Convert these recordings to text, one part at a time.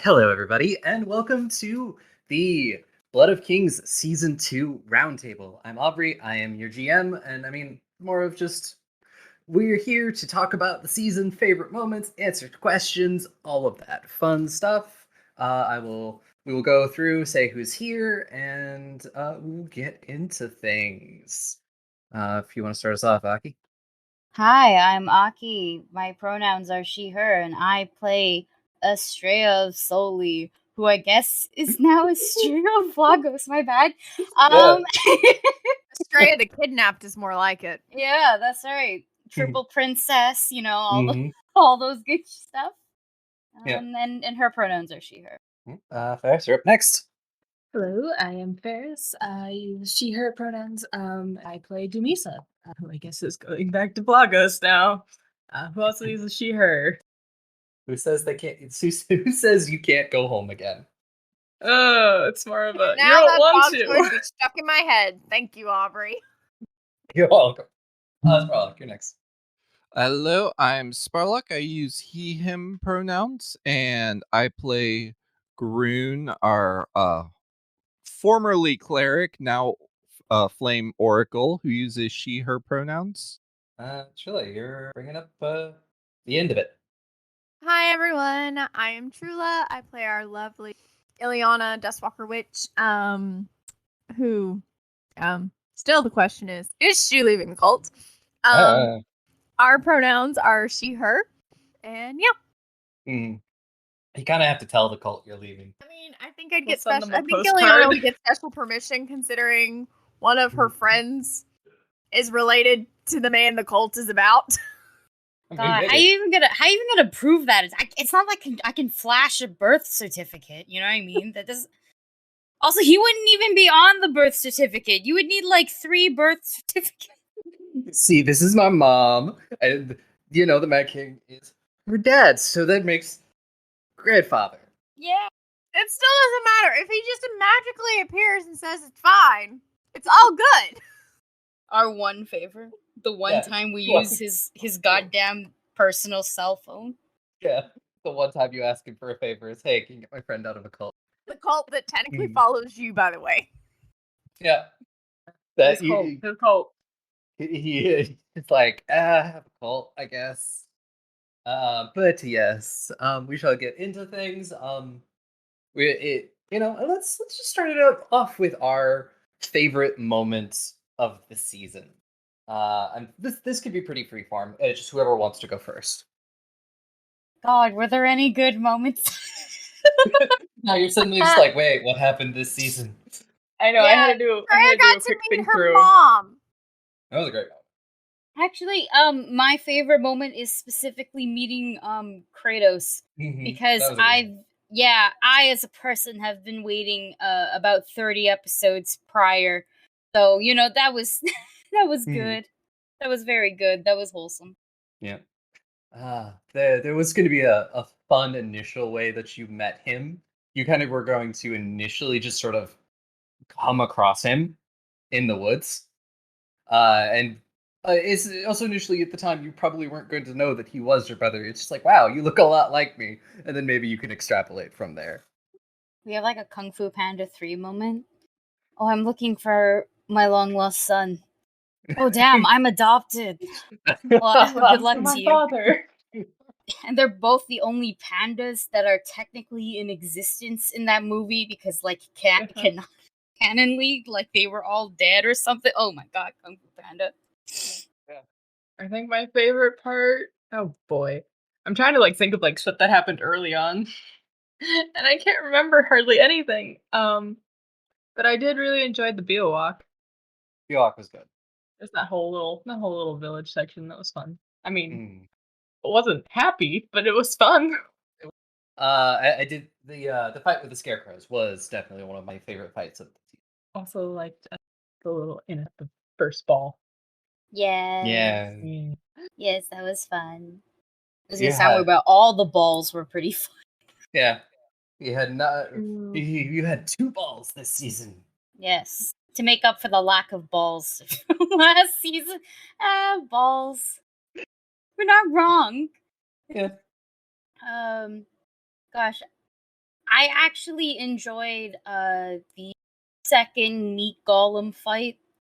Hello, everybody, and welcome to the Blood of Kings Season 2 Roundtable. I'm Aubrey, I am your GM, and more of just we're here to talk about the season, favorite moments, answer questions, all of that fun stuff. We will go through, say who's here, and we'll get into things. If you want to start us off, Aki. Hi, I'm Aki. My pronouns are she, her, and I play Estrella Soli, who I guess is now Estrella Vlagos. My bad. Estrella the Kidnapped is more like it. Yeah, that's right. Triple princess, Mhm. all those good stuff. Yeah. And her pronouns are she, her. Ferris, you're up next. Hello, I am Ferris. I use she, her pronouns. I play Dumisa, who I guess is going back to Blagos now. Who also uses she, her. Who says they can't? Who says you can't go home again? Oh, it's more of a, you Now don't that want thought would to. be stuck in my head. Thank you, Aubrey. You're welcome. Sparlock, you're next. Hello, I'm Sparlock. I use he, him pronouns, and I play Groon, our formerly cleric, now flame oracle, who uses she, her pronouns. Trilla, you're bringing up the end of it. Hi, everyone. I am Trula. I play our lovely Ileana Dustwalker Witch, who, still the question is she leaving the cult? Our pronouns are she, her, and yeah. You kind of have to tell the cult you're leaving. I mean, I think I'd We'll get send special. them a I think postcard. Ileana would get special permission considering one of her friends is related to the man the cult is about. God, how you even gonna prove that? It's not like I can flash a birth certificate. You know what I mean? That does. Also, he wouldn't even be on the birth certificate. You would need like 3 birth certificates. See, this is my mom, and the Mad King is her dad, so that makes grandfather. Yeah. It still doesn't matter. If he just magically appears and says it's fine, it's all good. Our one favor. The one time we use his goddamn personal cell phone. Yeah. The one time you ask him for a favor is, hey, can you get my friend out of a cult? The cult that technically follows you, by the way. Yeah. His cult. It's like, I have a cult, I guess. But yes, we shall get into things. Let's just start it off with our favorite moments of the season. And this could be pretty freeform. Just whoever wants to go first. God, were there any good moments? Now you're suddenly just like, wait, what happened this season? I know, Yeah, I had to do Freya a got to quick meet think her through. mom. That was a great moment. Actually, my favorite moment is specifically meeting Kratos because I as a person have been waiting about 30 episodes prior. So, that was that was good. That was very good. That was wholesome. Yeah. There was going to be a fun initial way that you met him. You kind of were going to initially just sort of come across him in the woods. And it's also initially at the time you probably weren't going to know that he was your brother. It's just like, wow, you look a lot like me. And then maybe you can extrapolate from there. We have like a Kung Fu Panda 3 moment. Oh, I'm looking for my long lost son. Oh, damn, I'm adopted. Well, good luck to you. Father. And they're both the only pandas that are technically in existence in that movie because, like, canonly, like, they were all dead or something. Oh my god, Kung Fu Panda. Yeah. I think my favorite part. Oh boy, I'm trying to think of shit that happened early on, and I can't remember hardly anything. But I did really enjoy the Beowalk. Walk. Walk was good. There's that whole little village section that was fun. I mean, it wasn't happy, but it was fun. I did the fight with the scarecrows was definitely one of my favorite fights of the season. Also liked the little the first ball. Yeah. Yeah. Yes, that was fun. I was gonna sound about all the balls were pretty fun. Yeah. You had 2 balls this season. Yes. To make up for the lack of balls last season. Balls. We're not wrong. Yeah. Gosh. I actually enjoyed the second Meat Golem fight,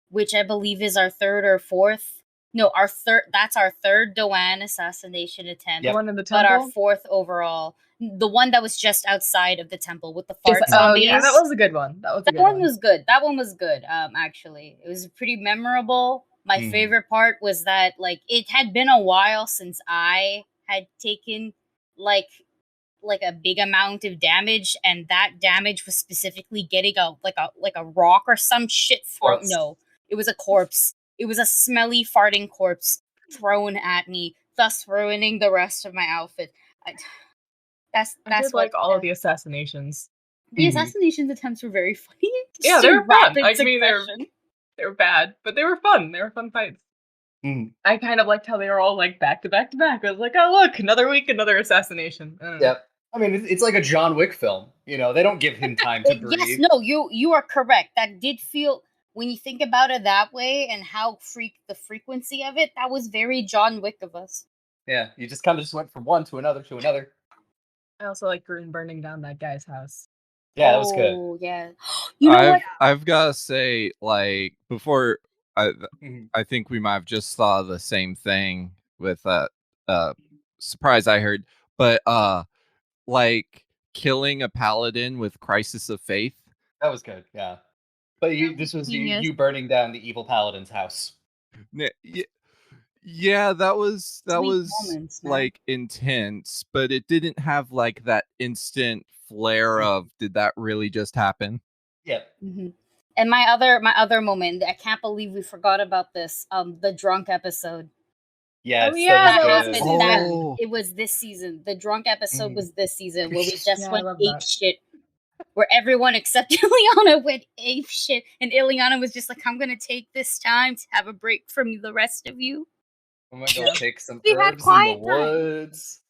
which I believe is our third or fourth. No, our third. That's our third Doan assassination attempt. The one in the But our temple? fourth overall. The one that was just outside of the temple with the fart Oh, zombies. yeah, that was a good one. That one was good. That one was good. Actually, it was pretty memorable. My Mm. favorite part was that like it had been a while since I had taken like a big amount of damage, and that damage was specifically getting a rock or some shit thrown. Corpse. No, it was a corpse. It was a smelly farting corpse thrown at me, thus ruining the rest of my outfit. That's I did what like all of the assassinations. the assassination attempts were very funny. Yeah, Just they in were fun. rapid I mean, succession. they were bad, but they were fun. They were fun fights. Mm. I kind of liked how they were all like back to back to back. I was like, oh look, another week, another assassination. Yep. I mean, it's like a John Wick film. You know, they don't give him time to breathe. Yes, no, you are correct. That did feel, when you think about it that way and how the frequency of it, that was very John Wick of us. Yeah, you just kind of just went from one to another to another. I also like Green burning down that guy's house. Yeah, that was good. Oh, yeah. You know what? I've got to say, like, before, Mhm. I think we might have just saw the same thing with that surprise I heard, but like killing a paladin with Crisis of Faith. That was good, yeah. But this was Genius. you burning down the evil paladin's house. Yeah, that was moments, man. like intense, but it didn't have like that instant flare of did that really just happen? Yeah. Mm-hmm. And my other moment, I can't believe we forgot about this. The drunk episode. Yeah, Oh, yeah, That that was happened. this season. It was this season. The drunk episode was this season, where we just Yeah, I went love ape that. shit. Where everyone except Ileana went ape shit, and Ileana was just like, "I'm gonna take this time to have a break from the rest of you." I'm gonna go pick some We had herbs in the quiet time. woods.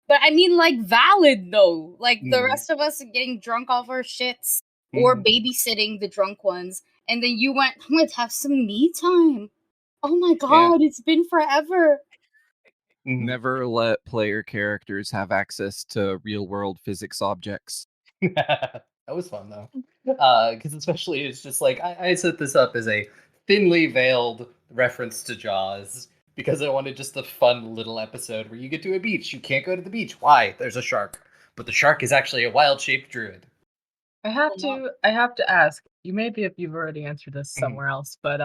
But I mean, like, valid though. Like the Mhm. rest of us are getting drunk off our shits or babysitting the drunk ones, and then you went, "I'm gonna have some me time." Oh my god, it's been forever. Mhm. Never let player characters have access to real world physics objects. That was fun though, because especially it's just like I set this up as a thinly veiled reference to Jaws because I wanted just a fun little episode where you get to a beach. You can't go to the beach. Why? There's a shark, but the shark is actually a wild-shaped druid. I have to ask. You maybe if you've already answered this somewhere else, but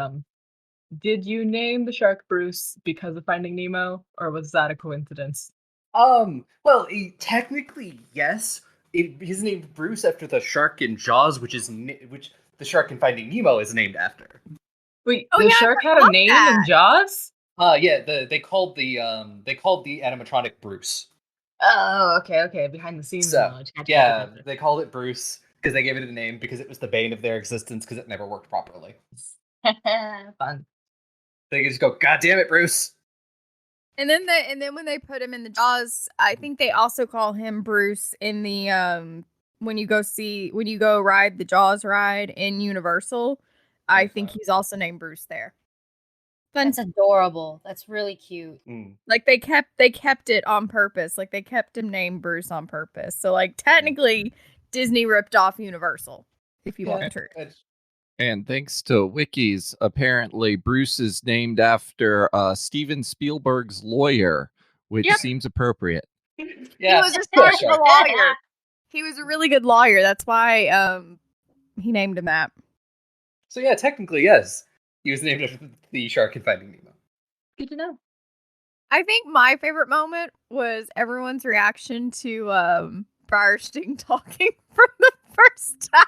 did you name the shark Bruce because of Finding Nemo, or was that a coincidence? Well, technically yes. He's named Bruce after the shark in Jaws, which the shark in Finding Nemo is named after. Wait, Oh, the yeah, I shark had a forgot name that. in Jaws? Yeah, they called the animatronic Bruce. Oh, okay. Behind the scenes So knowledge. yeah, Gotcha. they called it Bruce because they gave it a name because it was the bane of their existence because it never worked properly. Fun. They just go, God damn it, Bruce. And then when they put him in the Jaws, I think they also call him Bruce in the when you go ride the Jaws ride in Universal. I think he's also named Bruce there. That's adorable. That's really cute. Like they kept it on purpose. Like they kept him named Bruce on purpose. So like technically Disney ripped off Universal, if you want the truth. And thanks to wikis, apparently Bruce is named after Steven Spielberg's lawyer, which seems appropriate. Yeah, he was a smart lawyer. He was a really good lawyer. That's why he named him that. So yeah, technically yes, he was named after the shark in Finding Nemo. Good to know. I think my favorite moment was everyone's reaction to Briarsting talking for the first time.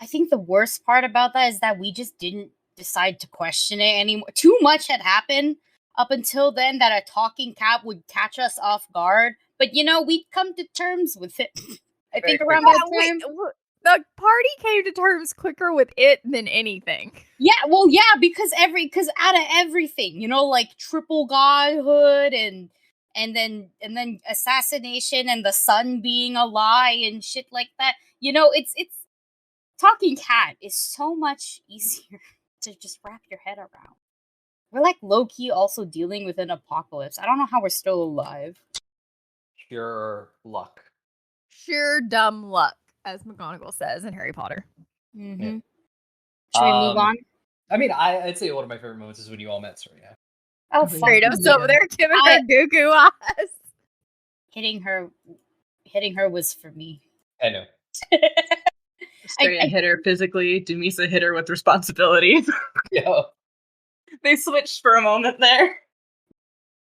I think the worst part about that is that we just didn't decide to question it anymore. Too much had happened up until then that a talking cat would catch us off guard. But we'd come to terms with it. I think around that time. The party came to terms quicker with it than anything. Yeah, well, yeah, because out of everything, like triple godhood and then assassination and the sun being a lie and shit like that. It's talking cat is so much easier to just wrap your head around. We're like low-key also dealing with an apocalypse. I don't know how we're still alive. pure luck. Sheer dumb luck, as McGonagall says in Harry Potter. Mm-hmm. Yeah. Should we move on? I mean, I'd say one of my favorite moments is when you all met Serena. Oh, Straight up fuck. over there giving her goo goo eyes. Hitting her was for me. I know. Straight hit her physically. Demisa hit her with responsibilities. Yeah. They switched for a moment there.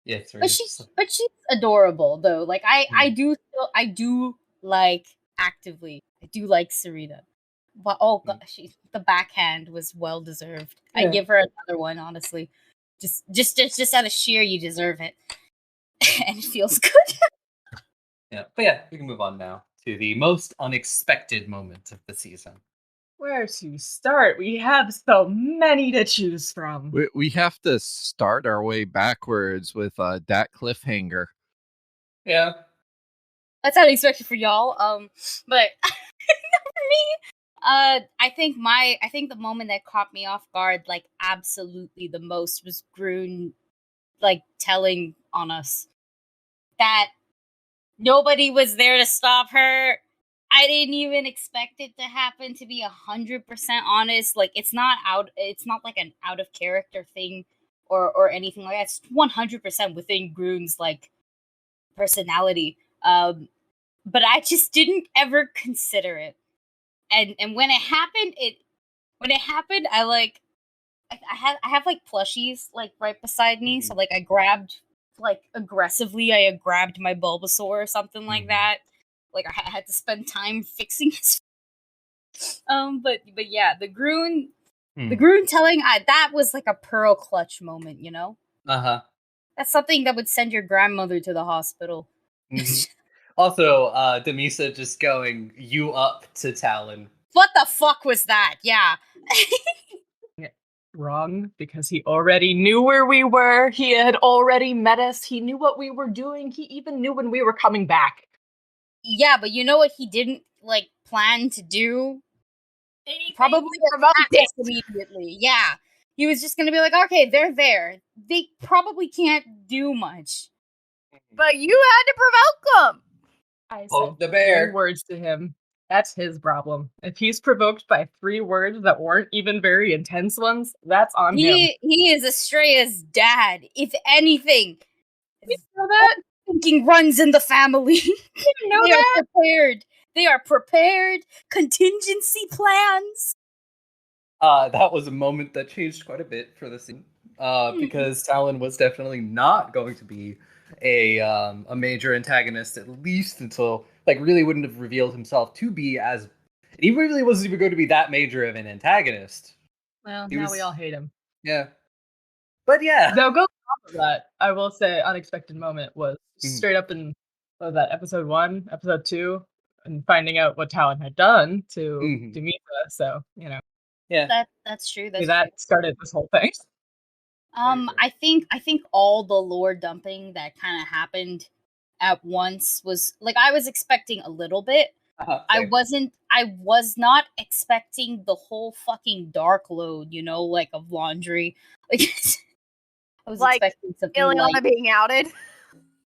Yeah, but she's adorable though. Like I do like Serena. But oh god, the backhand was well deserved. Yeah. I give her another one, honestly. Just out of sheer, you deserve it, and it feels good. Yeah, but yeah, we can move on now to the most unexpected moment of the season. Where to start? We have so many to choose from. We have to start our way backwards with that cliffhanger. Yeah. That's unexpected for y'all. But for me, I think the moment that caught me off guard, like absolutely the most, was Groon, like telling on us that nobody was there to stop her. I didn't even expect it to happen, to be 100% honest. Like it's not like an out of character thing or anything like that. It's 100% within Groon's like personality. But I just didn't ever consider it. And when it happened, I have like plushies like right beside me. So like I grabbed I grabbed my Bulbasaur or something like that. Like I had to spend time fixing his. But yeah, the Groon telling that was like a pearl clutch moment, you know. That's something that would send your grandmother to the hospital. Also, Demisa just going you up to Talon. What the fuck was that? Yeah. Wrong, because he already knew where we were. He had already met us. He knew what we were doing. He even knew when we were coming back. Yeah, but you know what he didn't like plan to do? Probably provoke us immediately. Yeah. He was just gonna be like, okay, they're there. They probably can't do much. But you had to provoke them. I said the bear. 3 words to him. That's his problem. If he's provoked by 3 words that weren't even very intense ones, that's on him. He is Estrella's dad. If anything, you know that thinking runs in the family. You know they are prepared. They are prepared. Contingency plans. That was a moment that changed quite a bit for the scene. Because Talon was definitely not going to be a major antagonist, at least until like really wouldn't have revealed himself to be as. He really wasn't even going to be that major of an antagonist. Well, now we all hate him. Yeah, but yeah. Though go off of that, I will say unexpected moment was straight up in that episode 1, episode 2, and finding out what Talon had done to Demisa. So you know, yeah, that's true. That started this whole thing. I think all the lore dumping that kind of happened at once was like I was expecting a little bit. I was not expecting the whole fucking dark load, you know, like of laundry. Like I was expecting something Ileana being outed.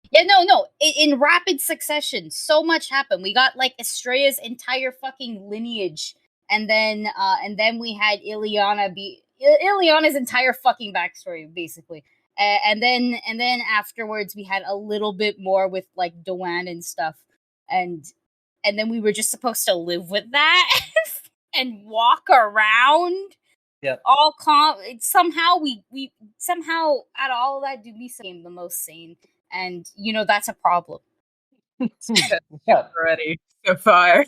Yeah, no. In rapid succession, so much happened. We got like Estrella's entire fucking lineage, and then we had Ileana's entire fucking backstory, basically. And then afterwards, we had a little bit more with like Dewan and stuff, and then we were just supposed to live with that and walk around. Yeah. All calm. Somehow we somehow out of all of that, Demisa became the most sane, and you know that's a problem. Yeah. Already so far.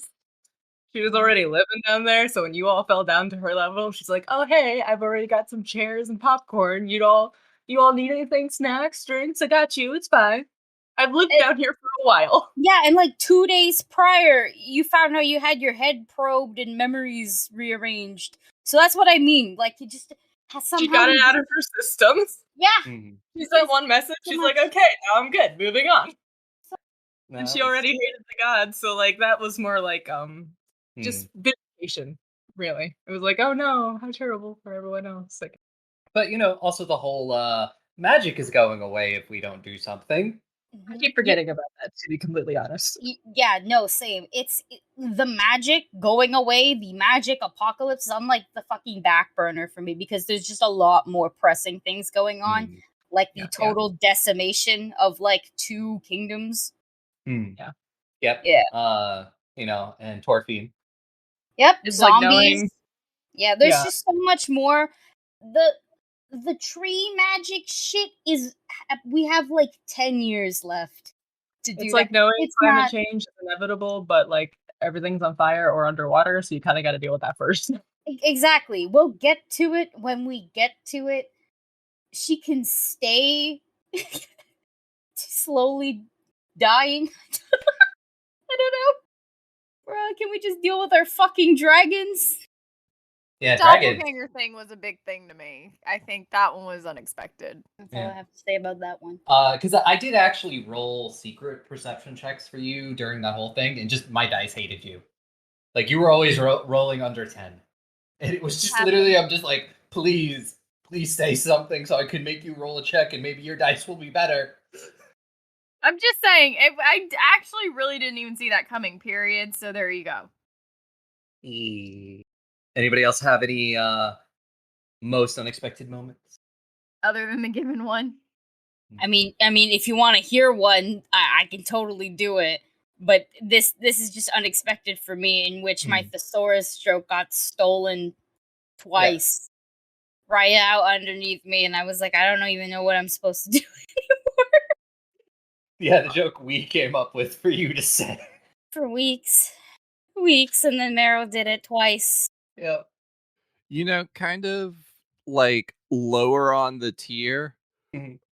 She was already living down there, so when you all fell down to her level, she's like, "Oh hey, I've already got some chairs and popcorn. You all need anything? Snacks, drinks? I got you. It's fine. I've lived down here for a while." Yeah, and like 2 days prior, you found out you had your head probed and memories rearranged. So that's what I mean. Like you just somehow she got it out of her systems. Yeah. She sent one message. She's like, "Okay, now I'm good. Moving on." And she already hated the gods, so like that was more like just vindication, really. It was like, oh no, how terrible for everyone else. Like, but you know, also the whole magic is going away if we don't do something. I keep forgetting about that, to be completely honest. Yeah, no, same. The magic going away, the magic apocalypse is on like the fucking back burner for me because there's just a lot more pressing things going on, like the total decimation of like 2 kingdoms. Yeah. Yep. Yeah. And Torfine. Yep. It's Zombies. like knowing... Yeah, there's just so much more. The tree magic shit is. We have like 10 years left to do. It's like knowing it's climate not... change is inevitable, but like everything's on fire or underwater, so you kind of got to deal with that first. Exactly. We'll get to it when we get to it. She can stay slowly dying. I don't know. Bro, can we just deal with our fucking dragons? Yeah, the doppelganger thing was a big thing to me. I think that one was unexpected. That's all I have to say about that one. Because I did actually roll secret perception checks for you during that whole thing, and just my dice hated you. Like, you were always rolling under 10. And it was just literally, I'm just like, please say something so I could make you roll a check and maybe your dice will be better. I'm just saying, I actually really didn't even see that coming, period. So there you go. Anybody else have any most unexpected moments? Other than the given one? I mean, if you want to hear one, I can totally do it. But this is just unexpected for me, in which my thesaurus stroke got stolen twice, right out underneath me, and I was like, I don't even know what I'm supposed to do anymore. Yeah, the joke we came up with for you to say. For weeks, and then Meryl did it twice. Yep. Kind of like lower on the tier,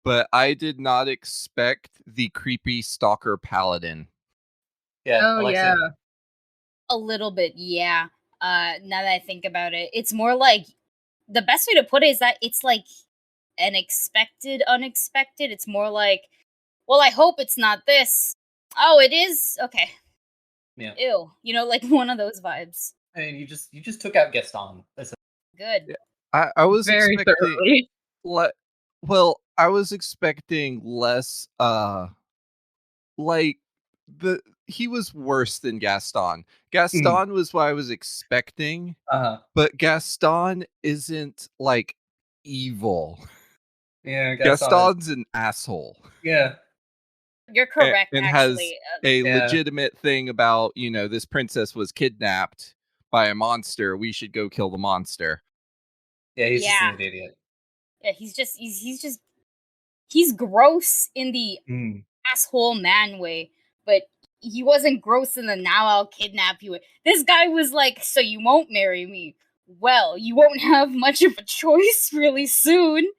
but I did not expect the creepy stalker paladin. Yeah. Oh, Alexa. yeah. A little bit, yeah. Now that I think about it, it's more like, the best way to put it is that it's like an unexpected. It's more like, well, I hope it's not this. Oh, it is? Okay. Yeah. Ew. Like one of those vibes. I mean, you just took out Gaston. That's good. Yeah. I was very expecting thoroughly. Well, I was expecting less like he was worse than Gaston. Gaston was what I was expecting. But Gaston isn't like evil. Yeah, Gaston's an asshole. Yeah. You're correct, and actually. has a legitimate thing about, this princess was kidnapped by a monster. We should go kill the monster. Yeah, he's just an idiot. Yeah, he's gross in the asshole man way, but he wasn't gross in the now I'll kidnap you way. This guy was like, so you won't marry me? Well, you won't have much of a choice really soon.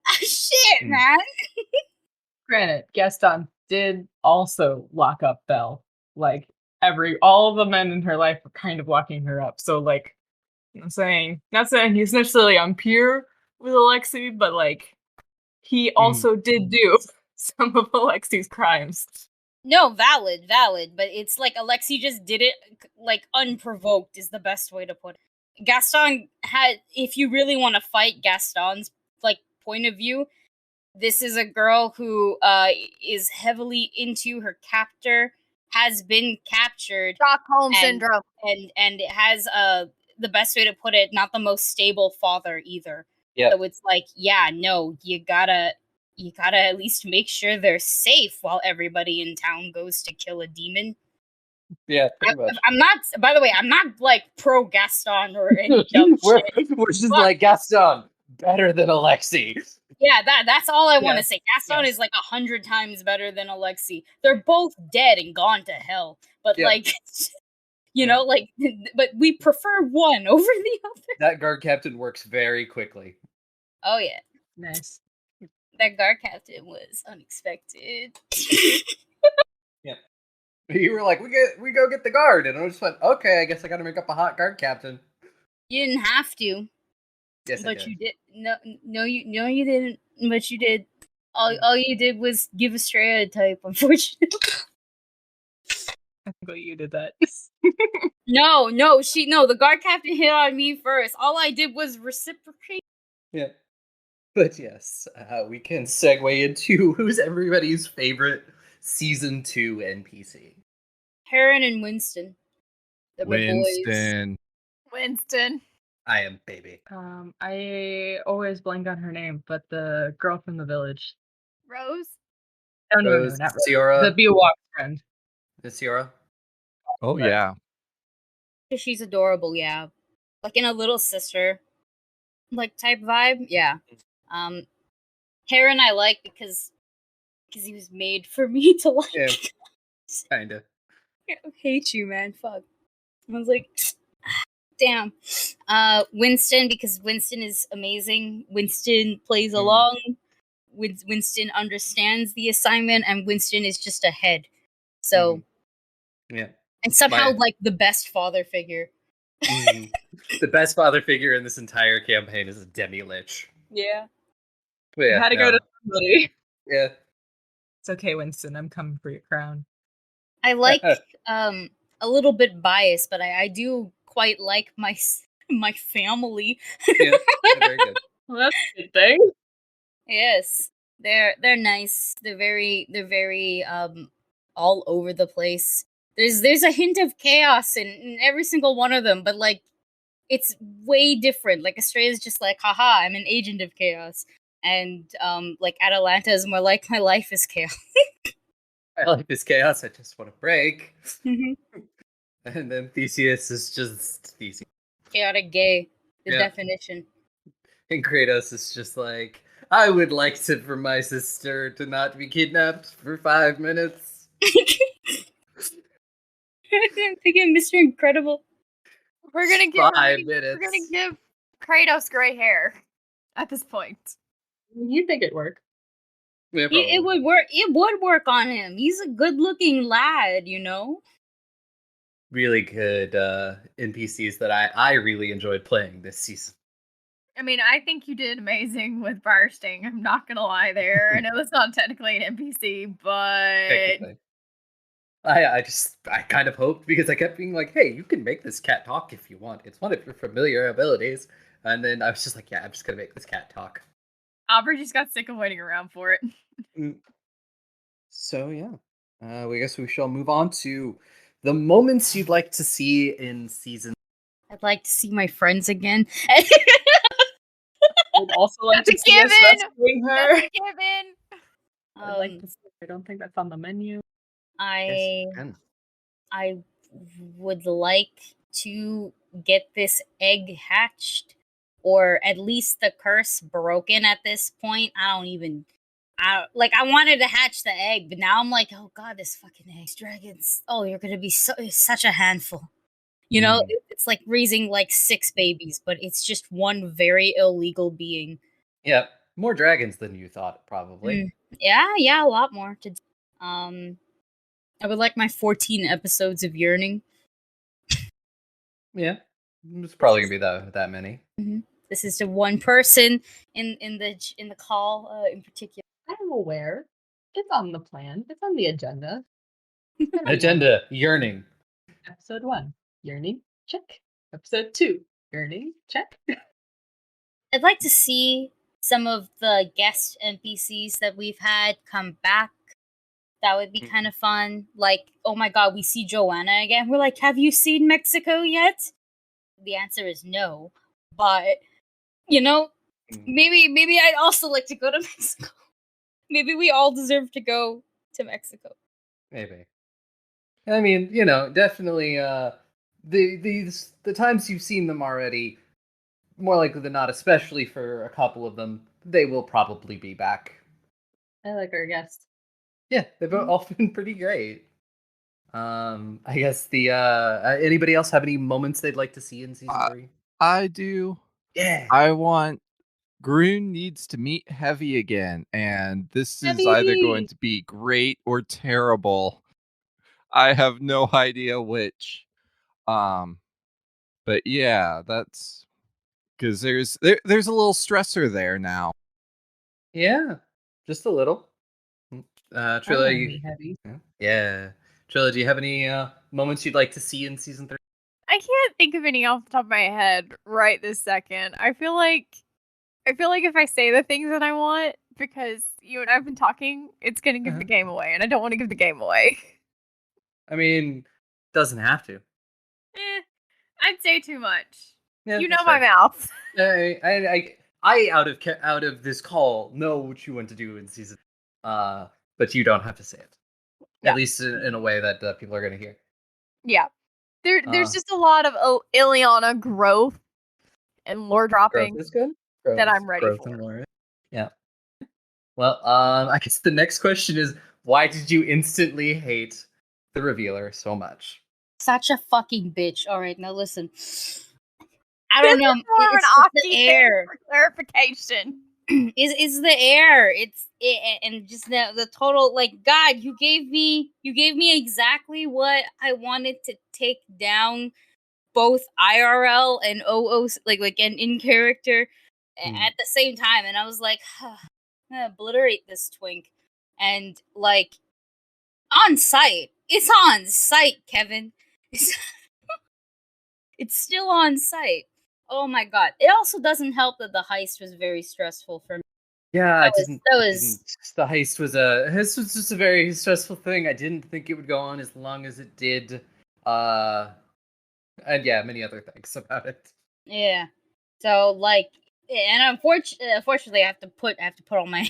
Shit, man. Granted, Gaston did also lock up Belle. Like, all of the men in her life were kind of locking her up. So, like, I'm saying, not saying he's necessarily on peer with Alexei, but, like, he also did do some of Alexei's crimes. No, valid, but it's like Alexei just did it, like, unprovoked is the best way to put it. Gaston if you really want to fight Gaston's, like, point of view, this is a girl who is heavily into her captor, has been captured. Stockholm syndrome. And it has, the best way to put it, not the most stable father either. Yeah. So it's like, you gotta at least make sure they're safe while everybody in town goes to kill a demon. Yeah, pretty much. By the way, I'm not like pro Gaston or any dumb shit. We're just like, Gaston, better than Alexei. Yeah, that's all I want to say. Gaston is like 100 times better than Alexei. They're both dead and gone to hell. But like, but we prefer one over the other. That guard captain works very quickly. Oh yeah. Nice. That guard captain was unexpected. Yeah. You were like, we go get the guard, and I just went, okay, I guess I gotta make up a hot guard captain. You didn't have to. Yes, but you did. No, you didn't. But you did. All you did was give a stereotype. Unfortunately. I think you did that. No. The guard captain hit on me first. All I did was reciprocate. Yeah. But yes, we can segue into who's everybody's favorite season 2 NPC? Heron and Winston. They're my boys. Winston. I am baby. I always blank on her name, but the girl from the village. Rose. Oh no, Rose, not Rose. Ciara? The Beowulf friend. The Ciara? Oh But- yeah. She's adorable, yeah. Like in a little sister like type vibe, yeah. Heron I like because he was made for me to like. Yeah. Kinda. I hate you, man. Fuck. I was like, damn. Winston, because Winston is amazing. Winston plays along. Winston understands the assignment, and Winston is just ahead. So, Yeah. and somehow like the best father figure. The best father figure in this entire campaign is a demi-lich. Yeah. But yeah, I had to go to somebody. Yeah. It's okay, Winston. I'm coming for your crown. I like a little bit biased, but I do quite like my family. Yeah, very good. Well, that's a good thing. Yes, they're nice. They're very all over the place. There's a hint of chaos in every single one of them, but like it's way different. Like Estrella is just like, haha, I'm an agent of chaos, and like Atalanta is more like my life is chaos. My life is chaos. I just want to break. And then Theseus is just Theseus. Chaotic gay, the Yeah. definition. And Kratos is just like, I would like for my sister to not be kidnapped for 5 minutes. I'm thinking Mr. Incredible. We're gonna give 5 minutes. We're gonna give Kratos gray hair at this point. You think it work? Yeah, It would work. It would work on him. He's a good-looking lad, you know. really good NPCs that I really enjoyed playing this season. I mean, I think you did amazing with Briarsting. I'm not gonna lie there. I know that's not technically an NPC, but Technically. I kind of hoped, because I kept being like, hey, you can make this cat talk if you want. It's one of your familiar abilities. And then I was just like, yeah, I'm just gonna make this cat talk. Aubrey just got sick of waiting around for it. So yeah. We guess we shall move on to the moments you'd like to see in season. I'd like to see my friends again. I'd also like That's to a see us given! rescuing her. That's a given. I'd like to see. I don't think that's on the menu. I Yes, I would like to get this egg hatched, or at least the curse broken at this point. I wanted to hatch the egg, but now I'm like, oh god, this fucking eggs dragons. Oh, you're gonna be such a handful. You know, it's like raising like 6 babies, but it's just one very illegal being. Yeah, more dragons than you thought, probably. Yeah, a lot more to. I would like my 14 episodes of yearning. Yeah, it's probably gonna be that many. This is to one person in the call in particular. I'm aware. It's on the plan. It's on the agenda. Agenda, yearning. Episode 1, yearning, check. Episode 2, yearning, check. I'd like to see some of the guest NPCs that we've had come back. That would be kind of fun. Like, oh my god, we see Joanna again. We're like, have you seen Mexico yet? The answer is no. But, you know, maybe I'd also like to go to Mexico. Maybe we all deserve to go to Mexico. Maybe. I mean, you know, definitely the times you've seen them already, more likely than not, especially for a couple of them, they will probably be back. I like our guest. Yeah, they've all been pretty great. I guess the anybody else have any moments they'd like to see in season 3? I do. Yeah. I want Groon needs to meet Heavy again, and this is either going to be great or terrible. I have no idea which. But yeah, that's because there's a little stressor there now. Yeah, just a little. Trilla, you... Heavy. Yeah. Trilla, do you have any moments you'd like to see in season 3? I can't think of any off the top of my head right this second. I feel like if I say the things that I want, because you and I've been talking, it's going to give the game away, and I don't want to give the game away. I mean, doesn't have to. I'd say too much. Yeah, you know that's my fair. mouth. I out of this call know what you want to do in season, but you don't have to say it. Yeah. At least in a way that people are going to hear. Yeah. There's just a lot of Ileana growth and lore dropping Growth is good. that I'm ready growth for. and lore. Yeah. Well, I guess the next question is, why did you instantly hate the revealer so much? Such a fucking bitch. All right, now listen. I don't know. More It's of an the air. for clarification. Is the air. And just the total, like, God, you gave me exactly what I wanted to take down, both IRL and OO, like and in character at the same time, and I was like, I'm gonna obliterate this twink, and like on site, it's on site, Kevin. It's still on site. Oh my god! It also doesn't help that the heist was very stressful for me. Yeah, the heist was just a very stressful thing. I didn't think it would go on as long as it did. And yeah, many other things about it. Yeah. So like, and unfortunately, I have to put all my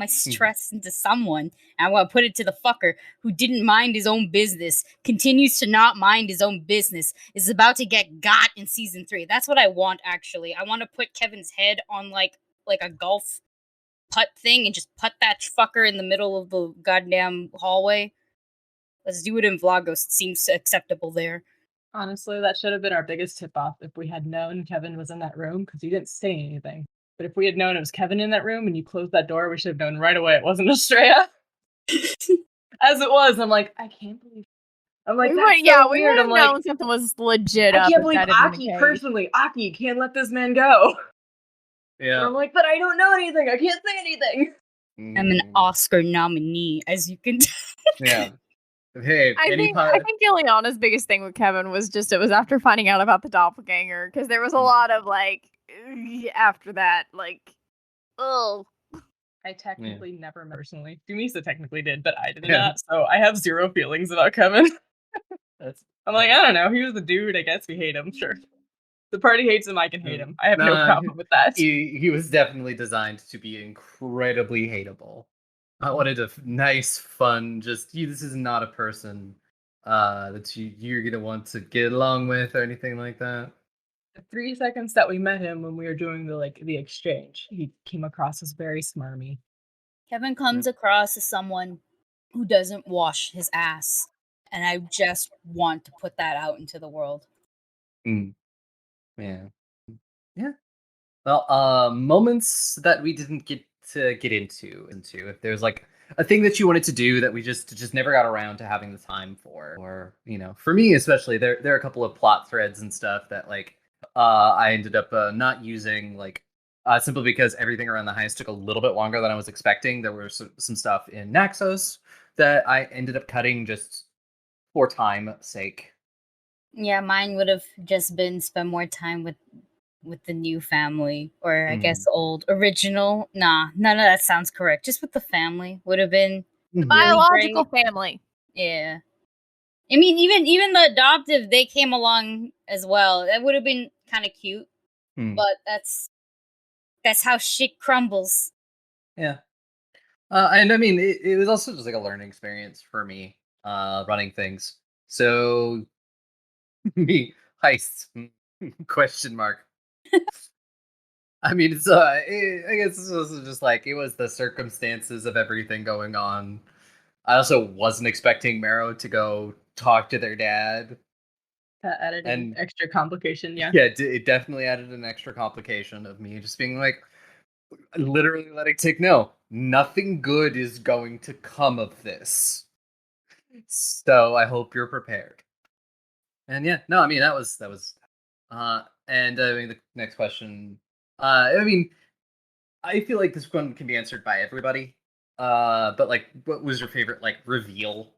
stress into someone. And I want to put it to the fucker who didn't mind his own business, continues to not mind his own business, is about to get got in season 3. That's what I want, actually. I want to put Kevin's head on like a golf putt thing and just putt that fucker in the middle of the goddamn hallway. Let's do it in Vlogos. It seems acceptable there. Honestly, that should have been our biggest tip-off if we had known Kevin was in that room, because he didn't say anything. But if we had known it was Kevin in that room and you closed that door, we should have known right away it wasn't Estrella. As it was, I'm like, I can't believe. I'm like, that's so weird. We would have known something was legit. I can't believe Aki personally. Aki can't let this man go. Yeah. And I'm like, but I don't know anything. I can't say anything. I'm an Oscar nominee, as you can tell. Yeah. Hey, I think Ileana's biggest thing with Kevin was just it was after finding out about the doppelganger, because there was a lot of like after that, like, oh. I technically never personally. Dumisa technically did, but I did not. So I have zero feelings about Kevin. I'm like, I don't know. He was the dude. I guess we hate him. Sure. The party hates him. I can hate him. I have no problem with that. He was definitely designed to be incredibly hateable. I wanted a nice, fun, just this is not a person that you're gonna want to get along with or anything like that. The 3 seconds that we met him when we were doing the exchange, he came across as very smarmy. Kevin comes across as someone who doesn't wash his ass, and I just want to put that out into the world. Yeah. Well, moments that we didn't get to get into. If there's like a thing that you wanted to do that we just never got around to having the time for, or for me especially, there are a couple of plot threads and stuff that like I ended up not using, like simply because everything around the heist took a little bit longer than I was expecting. There was some stuff in Naxos that I ended up cutting just for time's sake. Yeah, mine would have just been spend more time with the new family, or I guess old original. None of that sounds correct. Just with the family would have been the biological family. Yeah, I mean, even the adoptive, they came along as well. That would have been kind of cute, but that's how shit crumbles. Yeah, and I mean, it was also just like a learning experience for me, running things. So, me heists question mark. I mean, it's I guess it's also just like it was the circumstances of everything going on. I also wasn't expecting Marrow to go talk to their dad. That added an extra complication, yeah. Yeah, it definitely added an extra complication of me just being like, literally letting Tick know nothing good is going to come of this. So I hope you're prepared. And yeah, no, I mean that was and I mean the next question. I mean, I feel like this one can be answered by everybody. But like, what was your favorite like reveal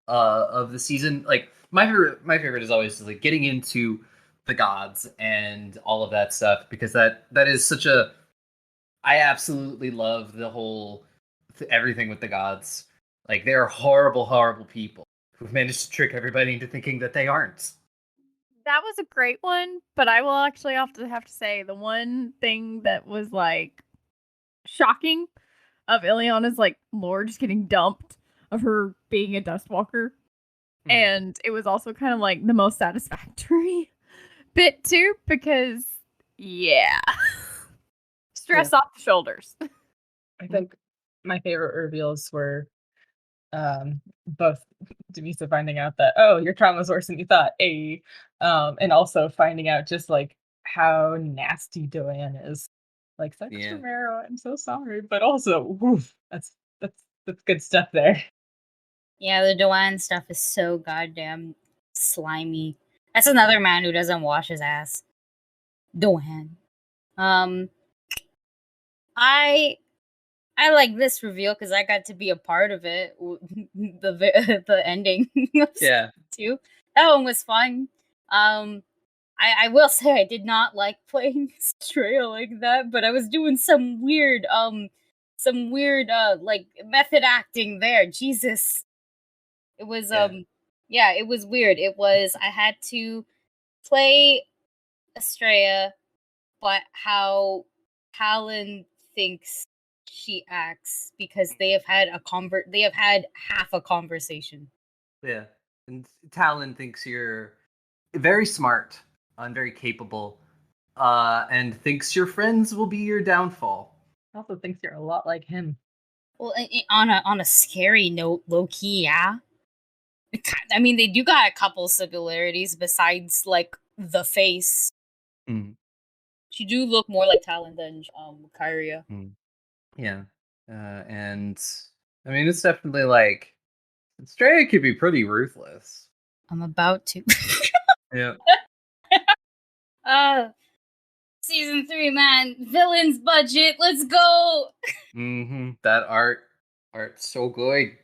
of the season? Like my favorite is always like getting into the gods and all of that stuff, because that is such a I absolutely love the whole everything with the gods. Like they're horrible, horrible people who've managed to trick everybody into thinking that they aren't. That was a great one, but I will actually have to say the one thing that was like shocking of Ileana's like lore just getting dumped of her being a Dustwalker. And it was also kind of like the most satisfactory bit too, because yeah. Stress off the shoulders. I think my favorite reveals were both Demisa finding out that, oh, your trauma's worse than you thought, and also finding out just like how nasty Doan is. Like, Sex Romero, I'm so sorry, but also, woof, that's good stuff there. Yeah, the Doan stuff is so goddamn slimy. That's another man who doesn't wash his ass. Doan. I like this reveal because I got to be a part of it. The ending. Yeah. Too. That one was fun. I will say I did not like playing Estrella like that, but I was doing some weird like method acting there. Jesus. It was yeah, it was weird. It was I had to play Estrella, but how Talon thinks she acts because they have had half a conversation. Yeah. And Talon thinks you're very smart and very capable, and thinks your friends will be your downfall. Also thinks you're a lot like him. Well, on a scary note, low key, yeah. I mean, they do got a couple similarities besides like the face. Mm. She do look more like Talon than Kyria. Mm. Yeah, and I mean, it's definitely like Estrella could be pretty ruthless. I'm about to. Yeah. Season 3, man. Villains budget. Let's go. That art's so good.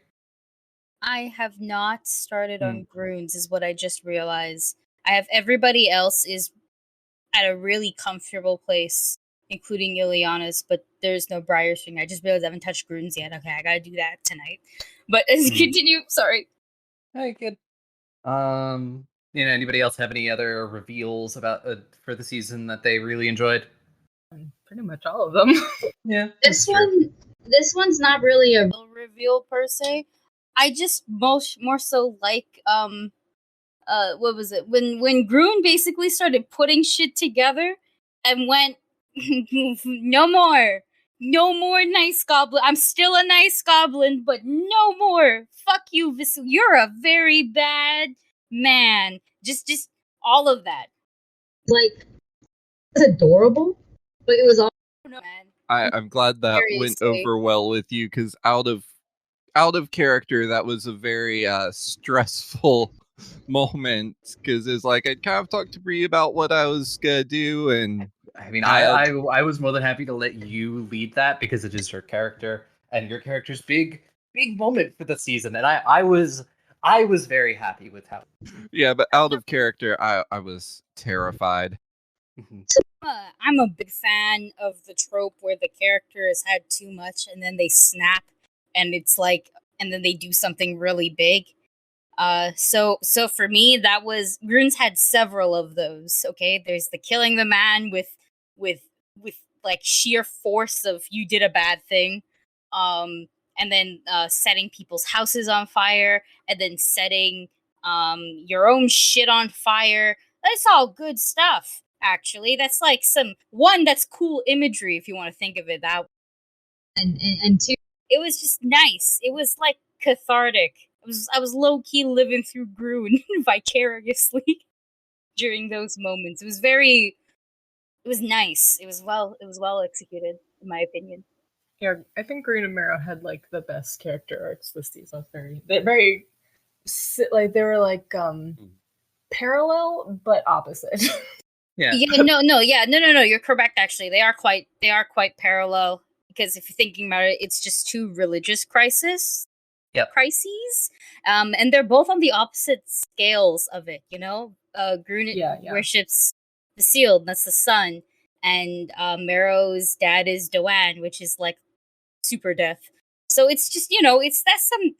I have not started on Groons, is what I just realized. I have everybody else is at a really comfortable place, including Ileana's, but there's no Briar String. I just realized I haven't touched Groons yet. Okay, I gotta do that tonight. But continue. Sorry. Hey, good. Anybody else have any other reveals about for the season that they really enjoyed? Pretty much all of them. Yeah. This one's not really a reveal per se. I just more so like what was it when Grun basically started putting shit together and went no more nice goblin. I'm still a nice goblin, but no more. Fuck you, you're a very bad man. Just all of that. Like, it's adorable, but it was all. I'm glad that went over well with you, because out of character, that was a very stressful moment, because it's like I'd kind of talked to Bree about what I was gonna do, and I mean, I was more than happy to let you lead that because it is your character and your character's big moment for the season, and I was very happy with how. Yeah, but out of character, I was terrified. I'm a big fan of the trope where the character has had too much and then they snap, and it's like, and then they do something really big. So for me, that was Grunes had several of those. Okay, there's the killing the man with like sheer force of you did a bad thing, and then setting people's houses on fire, and then setting your own shit on fire. That's all good stuff. Actually, that's like that's cool imagery if you want to think of it that way. And two, it was just nice. It was like cathartic. I was low key living through Grun vicariously during those moments. It was nice. It was well executed, in my opinion. Yeah, I think Green and Marrow had like the best character arcs this season. They were like parallel but opposite. No. You're correct. Actually, they are quite parallel, because if you're thinking about it, it's just two religious crises. Crises, and they're both on the opposite scales of it. Grun worships the sealed, that's the sun, and Marrow's dad is Doan, which is like super death. So it's just,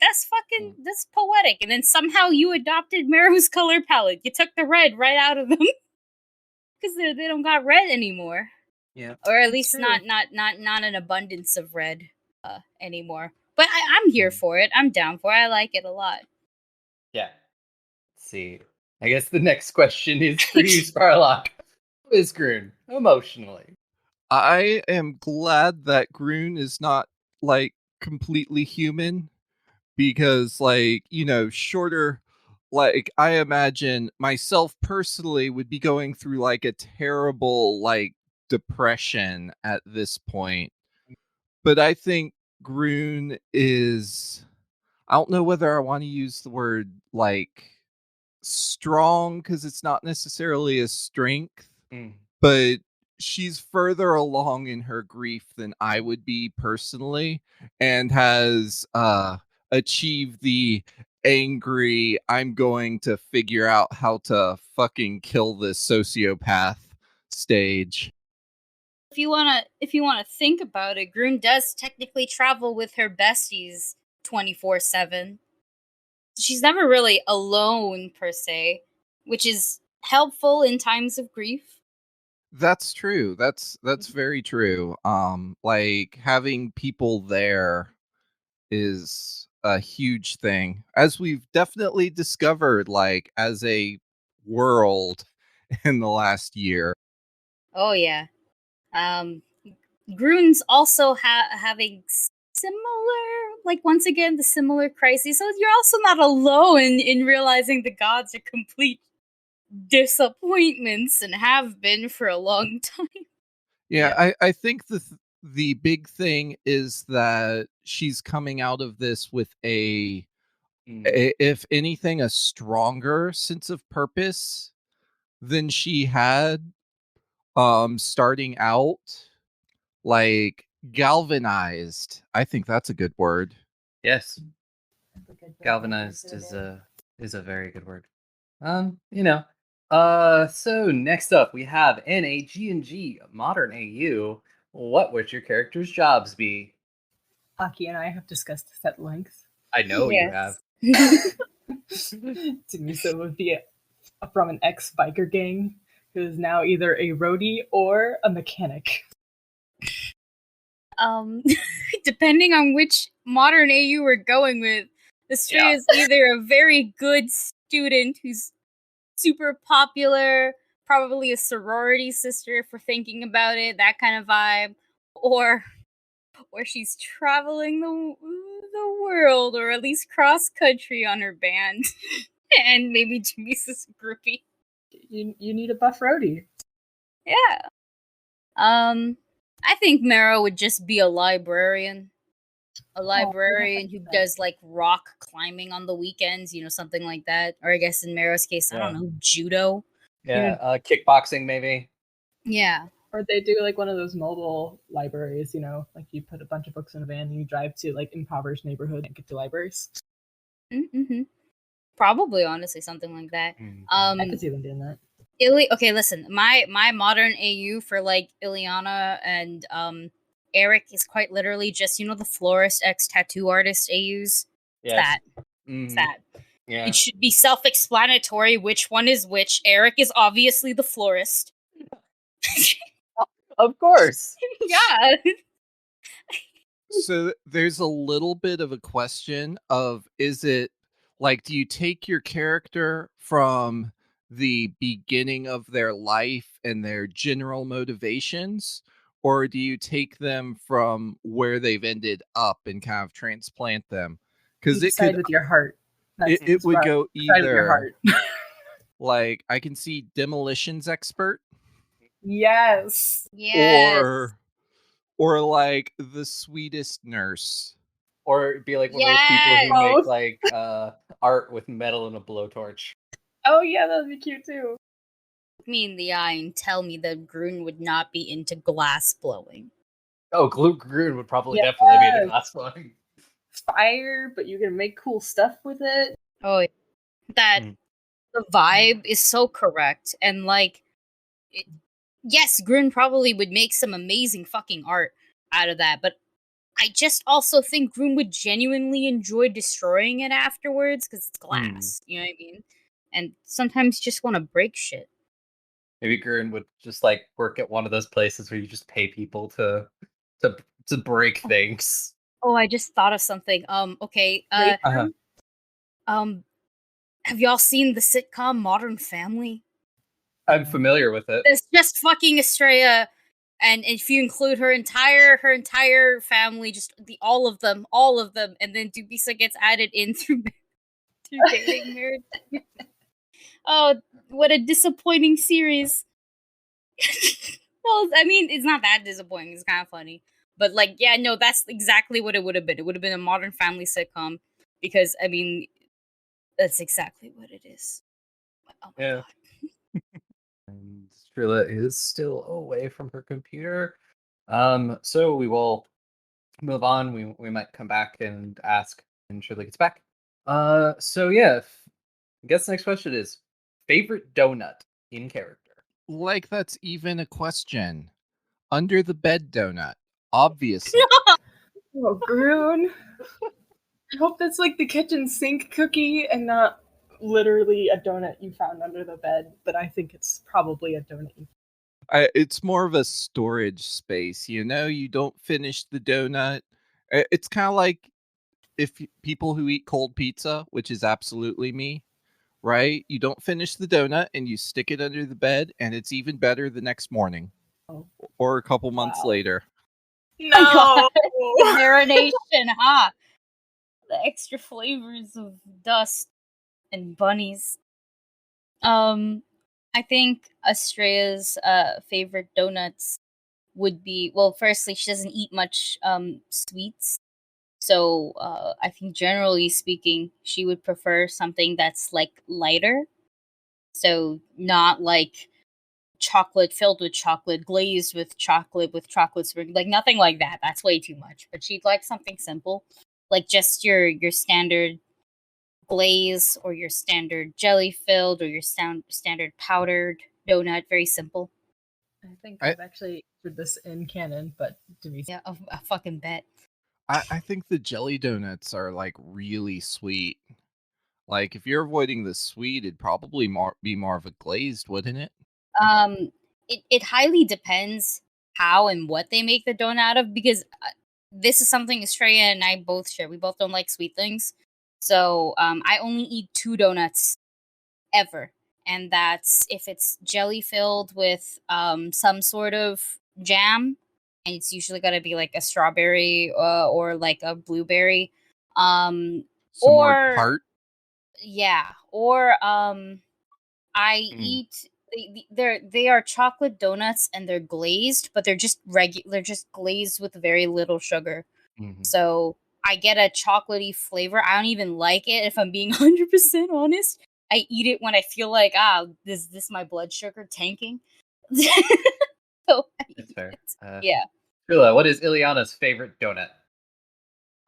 that's poetic. And then somehow you adopted Marrow's color palette. You took the red right out of them because they don't got red anymore. Yeah, or at least not an abundance of red anymore. But I'm here for it. I'm down for it. I like it a lot. Yeah. Let's see. I guess the next question is for you, Sparlock. Who is Groon emotionally? I am glad that Groon is not like completely human because shorter like I imagine myself personally would be going through like a terrible like depression at this point. But I think Groon is I don't know whether I want to use the word like strong because it's not necessarily a strength, but she's further along in her grief than I would be personally and has achieved the angry I'm going to figure out how to fucking kill this sociopath stage. If you wanna think about it, Groon does technically travel with her besties 24/7. She's never really alone per se, which is helpful in times of grief. That's true. That's very true. Like having people there is a huge thing, as we've definitely discovered like as a world in the last year. Oh yeah. Um Groon's also having similar, like once again, the similar crises. So you're also not alone in realizing the gods are complete disappointments and have been for a long time. Yeah. I think the big thing is that she's coming out of this with if anything, a stronger sense of purpose than she had starting out. Like galvanized. I think that's a good word. Yes. Galvanized is a very good word. You know. So next up we have in a G&G modern AU. What would your character's jobs be? Aki and I have discussed this at length. I know you have. To me, so it would be from an ex-biker gang who is now either a roadie or a mechanic. Depending on which modern AU we're going with, this is either a very good student who's super popular, probably a sorority sister if we're thinking about it, that kind of vibe, or she's traveling the world, or at least cross country on her band, and maybe Jimmy's is groupie. You need a buff roadie. Yeah. I think Marrow would just be a librarian. A librarian who does like rock climbing on the weekends, something like that. Or I guess in Marrow's case, I don't know, judo. Yeah, kickboxing maybe. Yeah. Or they do like one of those mobile libraries, like you put a bunch of books in a van and you drive to like impoverished neighborhood and get to libraries. Mm-hmm. Probably, honestly, something like that. I could see them doing that. Okay, listen, my modern AU for like Ileana and Eric is quite literally just the florist X tattoo artist AUs. Yes. It's that. Yeah. It should be self-explanatory which one is which. Eric is obviously the florist. Of course. Yeah. So there's a little bit of a question of, is it like, do you take your character from the beginning of their life and their general motivations, or do you take them from where they've ended up and kind of transplant them? Because it could with your heart. It would go Side with your either heart. like I can see demolitions expert Yes. or like the sweetest nurse. Or be like one of those people who make like art with metal and a blowtorch. Oh yeah, that'd be cute too. Look me in the eye and tell me that Groon would not be into glass blowing. Oh, Groon would probably definitely be into glass blowing. Fire, but you can make cool stuff with it. Oh, the vibe is so correct, and like yes, Grun probably would make some amazing fucking art out of that, but I just also think Grun would genuinely enjoy destroying it afterwards because it's glass. You know what I mean? And sometimes you just want to break shit. Maybe Grun would just like work at one of those places where you just pay people to break things. Oh, I just thought of something. Okay. Have y'all seen the sitcom Modern Family? I'm familiar with it. It's just fucking Estrella, and if you include her entire family, just all of them, and then Dubisa gets added in through dating marriage. Oh, what a disappointing series. Well, I mean, it's not that disappointing. It's kind of funny. But, like, yeah, no, that's exactly what it would have been. It would have been a Modern Family sitcom. Because, I mean, that's exactly what it is. Oh my god. And Strilla is still away from her computer. So we will move on. We might come back and ask when Strilla gets back. So yeah, I guess the next question is favorite donut in character. Like that's even a question. Under the bed donut, obviously. Oh, Grun. I hope that's like the kitchen sink cookie and not literally a donut you found under the bed, but I think it's probably a donut. It's more of a storage space. You know, you don't finish the donut. It's kind of like if people who eat cold pizza, which is absolutely me, right? You don't finish the donut and you stick it under the bed, and it's even better the next morning or a couple months later. No! The marination, huh? The extra flavors of dust and bunnies. I think Estrella's favorite donuts would be, well, firstly, she doesn't eat much sweets. So I think generally speaking, she would prefer something that's like lighter. So not like chocolate filled with chocolate, glazed with chocolate spring, like nothing like that. That's way too much. But she'd like something simple, like just your standard glaze or your standard jelly filled or your standard powdered donut. Very simple. I think I've actually put this in canon, but to be Yeah, a fucking bet. I think the jelly donuts are like really sweet. Like if you're avoiding the sweet, it'd probably be more of a glazed, wouldn't it? It highly depends how and what they make the donut out of, because this is something Estrella and I both share. We both don't like sweet things. So I only eat 2 donuts ever. And that's if it's jelly filled with some sort of jam. And it's usually got to be like a strawberry or like a blueberry. Some or more tart. Yeah. Or I eat they are chocolate donuts and they're glazed, but they're just they're just glazed with very little sugar. So I get a chocolatey flavor. I don't even like it if I'm being 100% honest. I eat it when I feel like is this my blood sugar tanking? So That's fair. Yeah. Strilla, what is Ileana's favorite donut?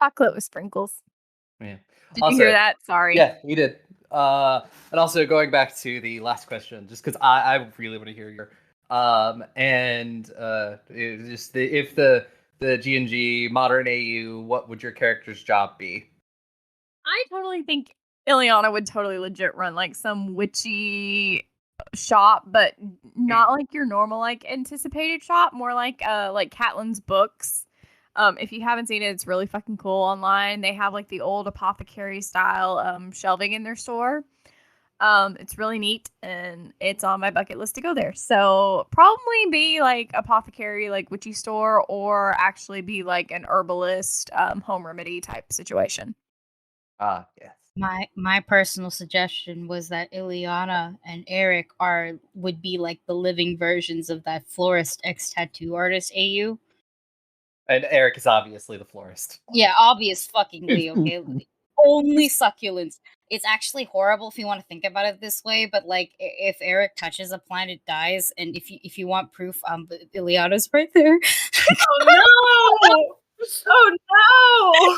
Chocolate with sprinkles. Yeah. Did you hear that? Sorry. Yeah, we did. And also going back to the last question, just because I really want to hear your if the G&G modern AU, what would your character's job be? I totally think Ileana would totally legit run like some witchy shop, but not like your normal like anticipated shop, more like Catelyn's books. If you haven't seen it, it's really fucking cool online. They have like the old apothecary style shelving in their store. It's really neat and it's on my bucket list to go there. So probably be like apothecary, like witchy store, or actually be like an herbalist, home remedy type situation. Yes. My personal suggestion was that Ileana and Eric would be like the living versions of that florist ex tattoo artist AU. And Eric is obviously the florist. Yeah, obvious fuckingly, okay? Only succulents. It's actually horrible if you want to think about it this way, but like if Eric touches a plant, it dies. And if you want proof, Ileana's right there. Oh no! Oh no!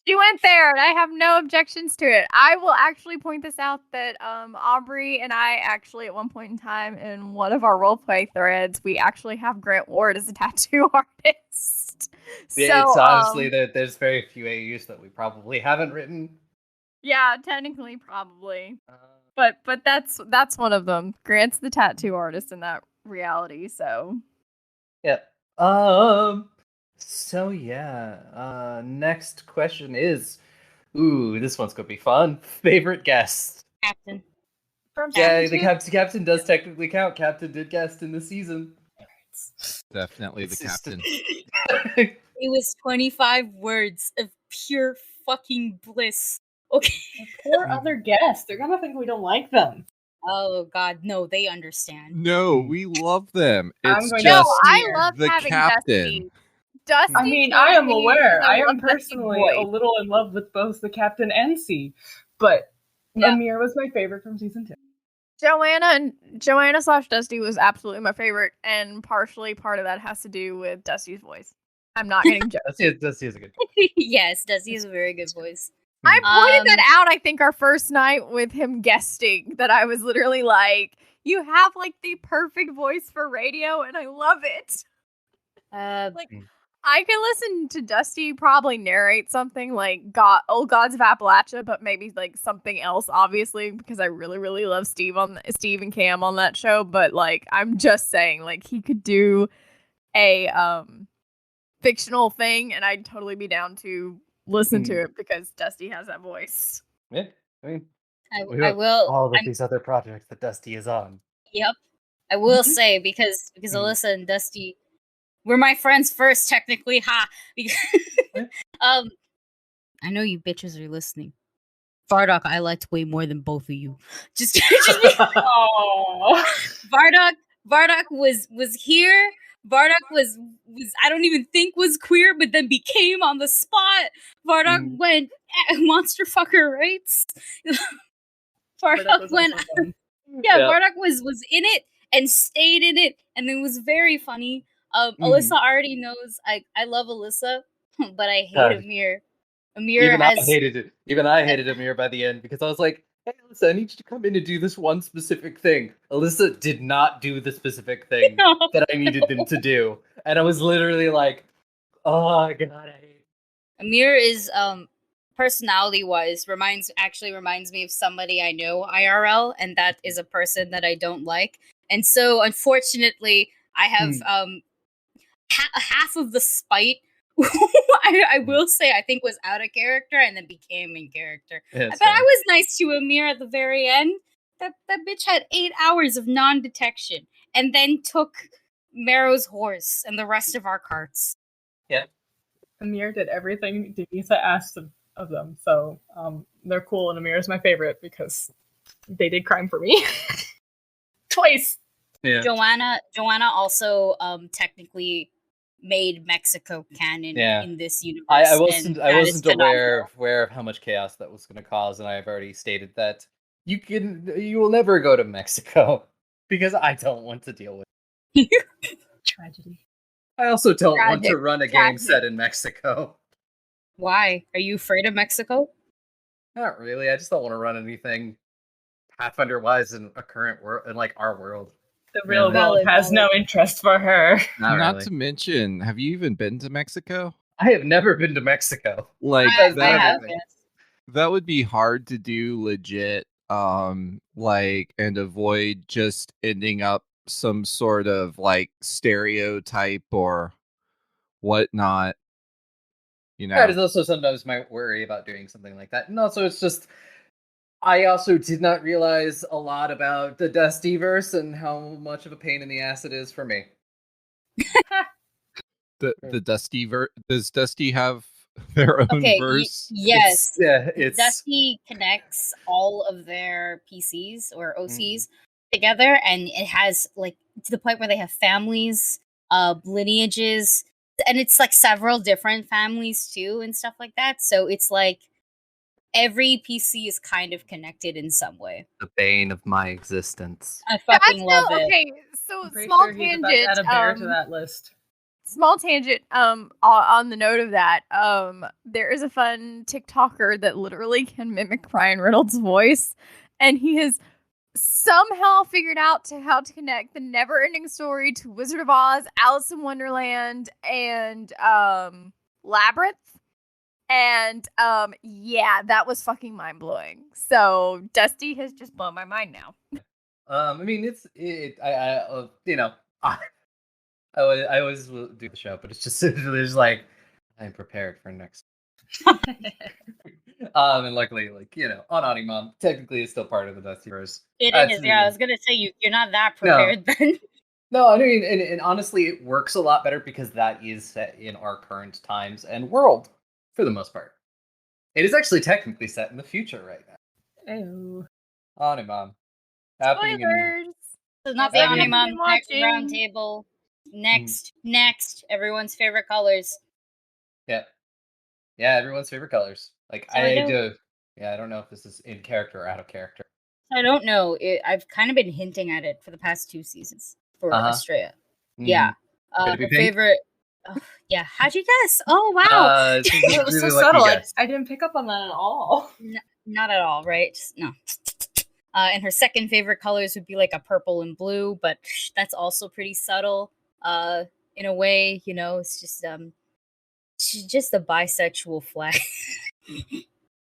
She went there, and I have no objections to it. I will actually point this out that Aubrey and I actually, at one point in time, in one of our roleplay threads, we actually have Grant Ward as a tattoo artist. Yeah, it's honestly that there's very few AUs that we probably haven't written. Yeah, technically, probably. But that's one of them. Grant's the tattoo artist in that reality, so. Yeah. So yeah. Next question is, this one's gonna be fun. Favorite guest? Captain. Yeah, the captain does technically count. Captain did guest in the season. Definitely the captain. It was 25 words of pure fucking bliss. Okay. Poor other guests. They're gonna think we don't like them. Oh God, no, they understand. No, we love them. It's going to- just I love the having captain. Dusty. I mean, I am aware. I am love Dusty's personally voice. a little in love with both the captain and C, but Amir was my favorite from season 2. Joanna / Dusty was absolutely my favorite, and partially part of that has to do with Dusty's voice. I'm not getting judged. Dusty is a good. Yes, Dusty has a very good voice. I pointed that out, I think, our first night with him guesting, that I was literally like, you have like the perfect voice for radio, and I love it. I can listen to Dusty probably narrate something like Old Gods of Appalachia, but maybe like something else, obviously, because I really, really love Steve and Cam on that show. But like, I'm just saying, like, he could do a fictional thing, and I'd totally be down to listen to it because Dusty has that voice. Yeah, I mean, I will. All of these other projects that Dusty is on. Yep, I will say because Alyssa and Dusty were my friends first, technically. Ha! Because, I know you bitches are listening. Vardock, I liked way more than both of you. Just Vardock was here. Vardock was I don't even think was queer, but then became on the spot. Vardock went monster fucker rights. Vardock went. Vardock was in it and stayed in it, and it was very funny. Alyssa already knows I love Alyssa, but I hate Amir. Amir I hated it. Even I hated Amir by the end because I was like, hey, Alyssa, I need you to come in and do this one specific thing. Alyssa did not do the specific thing that I needed them to do. And I was literally like, oh, God, I hate it. Amir is, personality-wise, reminds me of somebody I know IRL, and that is a person that I don't like. And so, unfortunately, I have half of the spite I will say I think was out of character and then became in character. But I was nice to Amir at the very end. That bitch had 8 hours of non-detection and then took Marrow's horse and the rest of our carts. Yeah. Amir did everything Denisa asked of them, so they're cool, and Amir is my favorite because they did crime for me. Twice! Yeah. Joanna also technically made Mexico canon in this universe. I wasn't aware of how much chaos that was going to cause, and I have already stated that you will never go to Mexico because I don't want to deal with it. Tragedy. I also don't want to run a game set in Mexico. Why? Are you afraid of Mexico? Not really. I just don't want to run anything Pathfinder-wise in a current world, in like our world. The real world has no interest for her. Not to mention, have you even been to Mexico? I have never been to Mexico. Like I have. That would be hard to do legit, like, and avoid just ending up some sort of like stereotype or whatnot. You know. That is also sometimes my worry about doing something like that. And also it's just I also did not realize a lot about the Dustyverse and how much of a pain in the ass it is for me. The Dustyverse. Does Dusty have their own verse? Yes. It's Dusty connects all of their PCs or OCs together, and it has like to the point where they have families, lineages, and it's like several different families too and stuff like that. So it's like every PC is kind of connected in some way. The bane of my existence. I fucking love it. Okay, so I'm pretty small sure he's tangent. about to add a bear to that list. Small tangent. On the note of that, there is a fun TikToker that literally can mimic Ryan Reynolds' voice, and he has somehow figured out how to connect the Never-Ending Story to Wizard of Oz, Alice in Wonderland, and Labyrinth. And yeah, that was fucking mind blowing. So Dusty has just blown my mind now. I mean, I always will do the show, but it's just there's like I'm prepared for next. And luckily, like on Animon technically is still part of the Dustyverse. It is. Yeah, I was gonna say you're not that prepared then. No, I mean, and honestly, it works a lot better because that is set in our current times and world for the most part. It is actually technically set in the future right now. Ew. Animon. Happening Spoilers. So not the Animon Roundtable. Next, everyone's favorite colors. Yeah, everyone's favorite colors. Like So I do. Yeah, I don't know if this is in character or out of character. I don't know. I've kind of been hinting at it for the past 2 seasons for Estrella. Mhm. Yeah. Could it be Her pink? favorite. Oh, yeah. How'd you guess? Oh wow. It was so really lucky subtle. guess. I didn't pick up on that at all. Not at all, right? No. And her second favorite colors would be like a purple and blue, but that's also pretty subtle. In a way, it's just she's just a bisexual flag.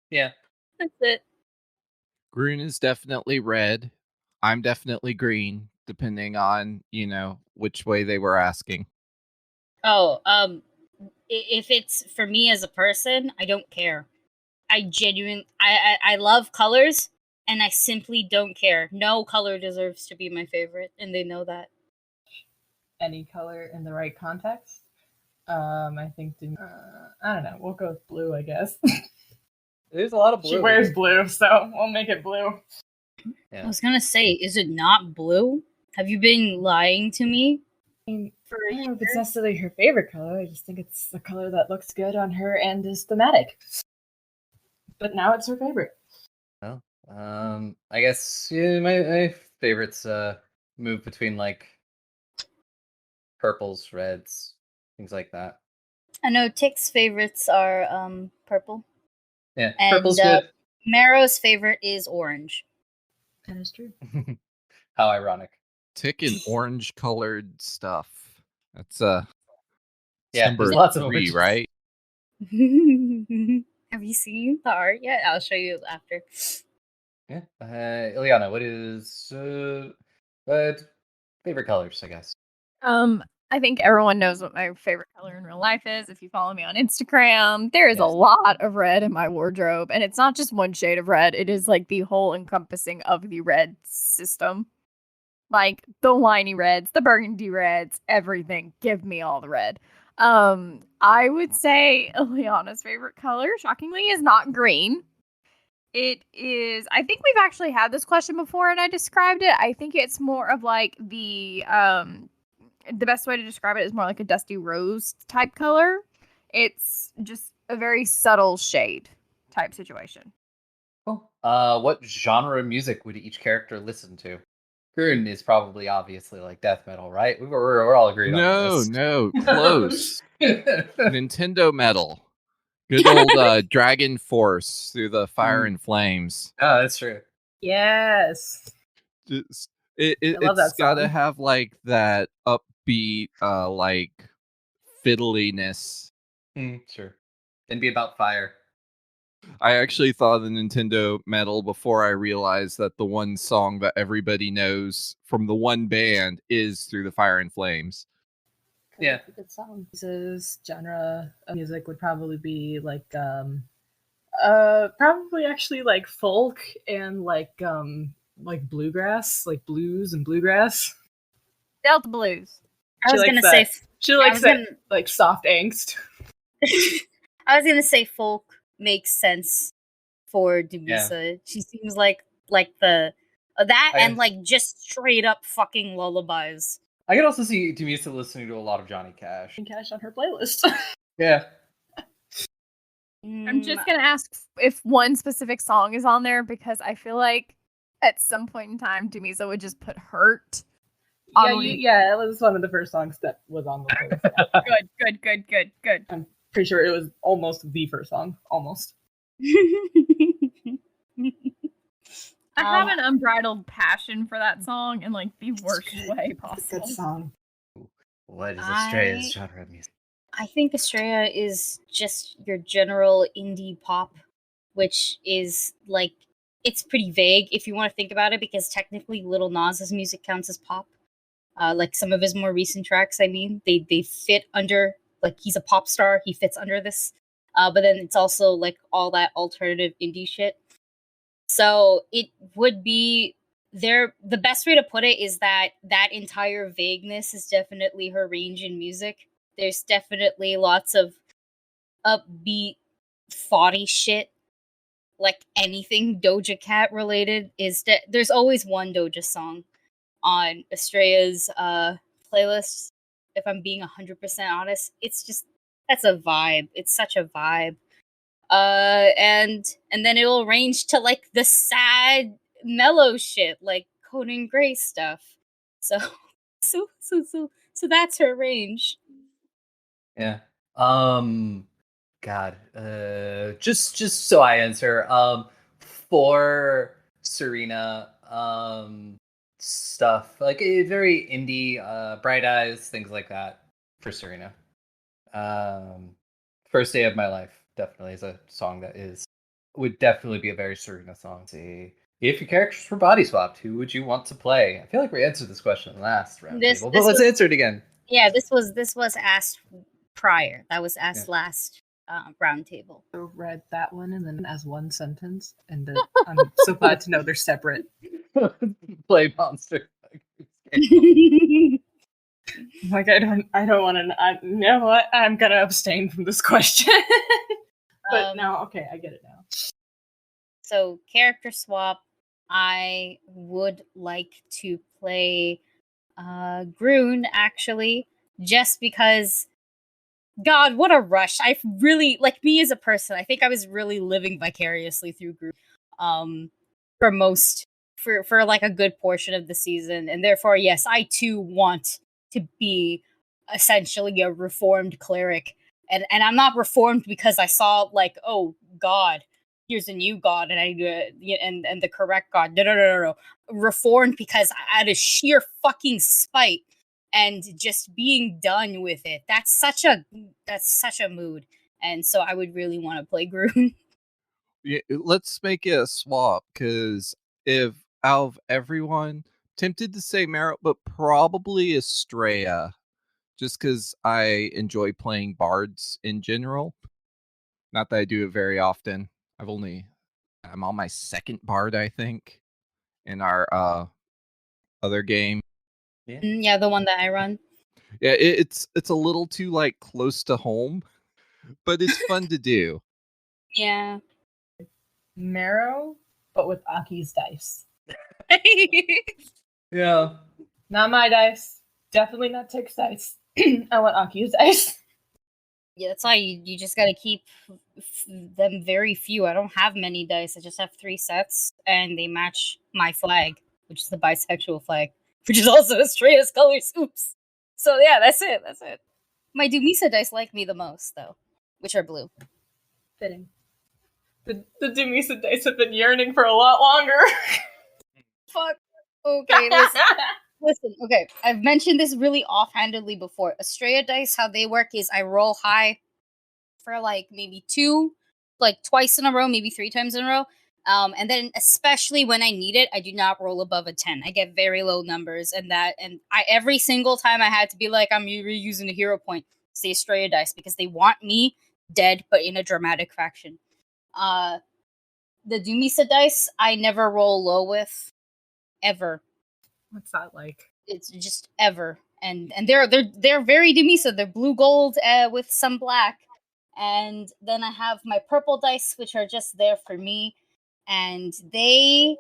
Yeah. That's it. Green is definitely red. I'm definitely green, depending on, which way they were asking. Oh, if it's for me as a person, I don't care. I love colors, and I simply don't care. No color deserves to be my favorite, and they know that. Any color in the right context. I think I don't know. We'll go with blue, I guess. There's a lot of blue. She wears blue, so we'll make it blue. Yeah. I was gonna say, is it not blue? Have you been lying to me? I don't know if it's necessarily her favorite color. I just think it's the color that looks good on her and is thematic. But now it's her favorite. Well, I guess my favorites move between like purples, reds, things like that. I know Tick's favorites are purple. Yeah, and purple's good. Marrow's favorite is orange. That is true. How ironic. Tick and orange colored stuff. That's there's number lots of 3, oranges. right? Have you seen the art yet? I'll show you after. Yeah. Ileana, what is favorite colors, I guess? I think everyone knows what my favorite color in real life is. If you follow me on Instagram, there is a lot of red in my wardrobe, and it's not just one shade of red. It is like the whole encompassing of the red system. Like the winey reds, the burgundy reds, everything. Give me all the red. I would say Ileana's favorite color, shockingly, is not green. It is, I think we've actually had this question before and I described it. I think it's more of like the best way to describe it is more like a dusty rose type color. It's just a very subtle shade type situation. Cool. What genre of music would each character listen to? Grun is probably obviously like death metal, right? We're all agreed on this. No, close. Nintendo metal. Good old Dragon Force through the fire and flames. Oh, that's true. Yes. It's gotta have like that upbeat, like fiddliness. Sure. And be about fire. I actually thought of the Nintendo metal before I realized that the one song that everybody knows from the one band is Through the Fire and Flames. Yeah. A good song. This genre of music would probably be like probably actually like folk and like bluegrass, like blues and bluegrass. Delta blues. I was gonna say she likes that like soft angst. I was gonna say folk makes sense for Dumisa. Yeah. She seems like the that and like just straight up fucking lullabies. I could also see Dumisa listening to a lot of Johnny Cash. Johnny Cash on her playlist. Yeah. I'm just gonna ask if one specific song is on there because I feel like at some point in time Dumisa would just put "Hurt" Yeah, it was one of the first songs that was on the playlist. Good. I'm pretty sure it was almost the first song. Almost. I have an unbridled passion for that song in like the worst way possible. It's a good song. What is Estrella's genre of music? I think Estrella is just your general indie pop, which is like, it's pretty vague if you want to think about it, because technically Lil Nas's music counts as pop. Like some of his more recent tracks, I mean, they fit under, like, he's a pop star, he fits under this. But then it's also like all that alternative indie shit. So it would be there. The best way to put it is that that entire vagueness is definitely her range in music. There's definitely lots of upbeat, thoughty shit, like anything Doja Cat related. There's always one Doja song on Estrella's playlist. If I'm being 100% honest, it's just, that's a vibe. It's such a vibe. And then it'll range to like the sad, mellow shit, like Conan Gray stuff. So, so that's her range. Yeah. God. Just so I answer. For Serena, stuff like very indie, Bright Eyes, things like that for Serena. First Day of My Life definitely is a song that would definitely be a very Serena song. See, if your characters were body swapped, who would you want to play? I feel like we answered this question in the last round table, but let's answer it again. Yeah, this was asked prior. That was asked last round table. I read that one and then as one sentence, and I'm so glad to know they're separate. Play Monster. Like I don't want to. You know what? I'm gonna abstain from this question. But now, okay, I get it now. So character swap. I would like to play Groon, actually, just because, God, what a rush. I really, like, me as a person, I think I was really living vicariously through Groon for like a good portion of the season, and therefore, yes, I too want to be essentially a reformed cleric. And I'm not reformed because I saw, like, oh God, here's a new god, and I and the correct god. No. Reformed because out of sheer fucking spite and just being done with it. That's such a mood, and so I would really want to play Groon. Yeah, let's make it a swap, because if out of everyone, tempted to say Meryl, but probably Estrella, just because I enjoy playing bards in general. Not that I do it very often. I'm on my second bard, I think, in our other game. Yeah, the one that I run. Yeah, it's a little too like close to home, but it's fun to do. Yeah. Marrow, but with Aki's dice. Yeah. Not my dice. Definitely not Tick's dice. I want Aki's dice. Yeah, that's why you just gotta keep them very few. I don't have many dice. I just have 3 sets, and they match my flag, which is the bisexual flag, which is also Estrella's colors. Oops. So yeah, that's it. My Dumisa dice like me the most, though, which are blue. Fitting. The Dumisa dice have been yearning for a lot longer. Fuck. Okay, listen, okay. I've mentioned this really offhandedly before. Estrella dice, how they work is I roll high for like maybe 2, like twice in a row, maybe 3 times in a row. And then especially when I need it, I do not roll above a 10. I get very low numbers, and I every single time I had to be like, I'm reusing a hero point, say Estrella dice, because they want me dead, but in a dramatic fashion. The Dumisa dice, I never roll low with, ever. What's that like? It's just ever, and they're very Dumisa. They're blue gold with some black, and then I have my purple dice, which are just there for me, and they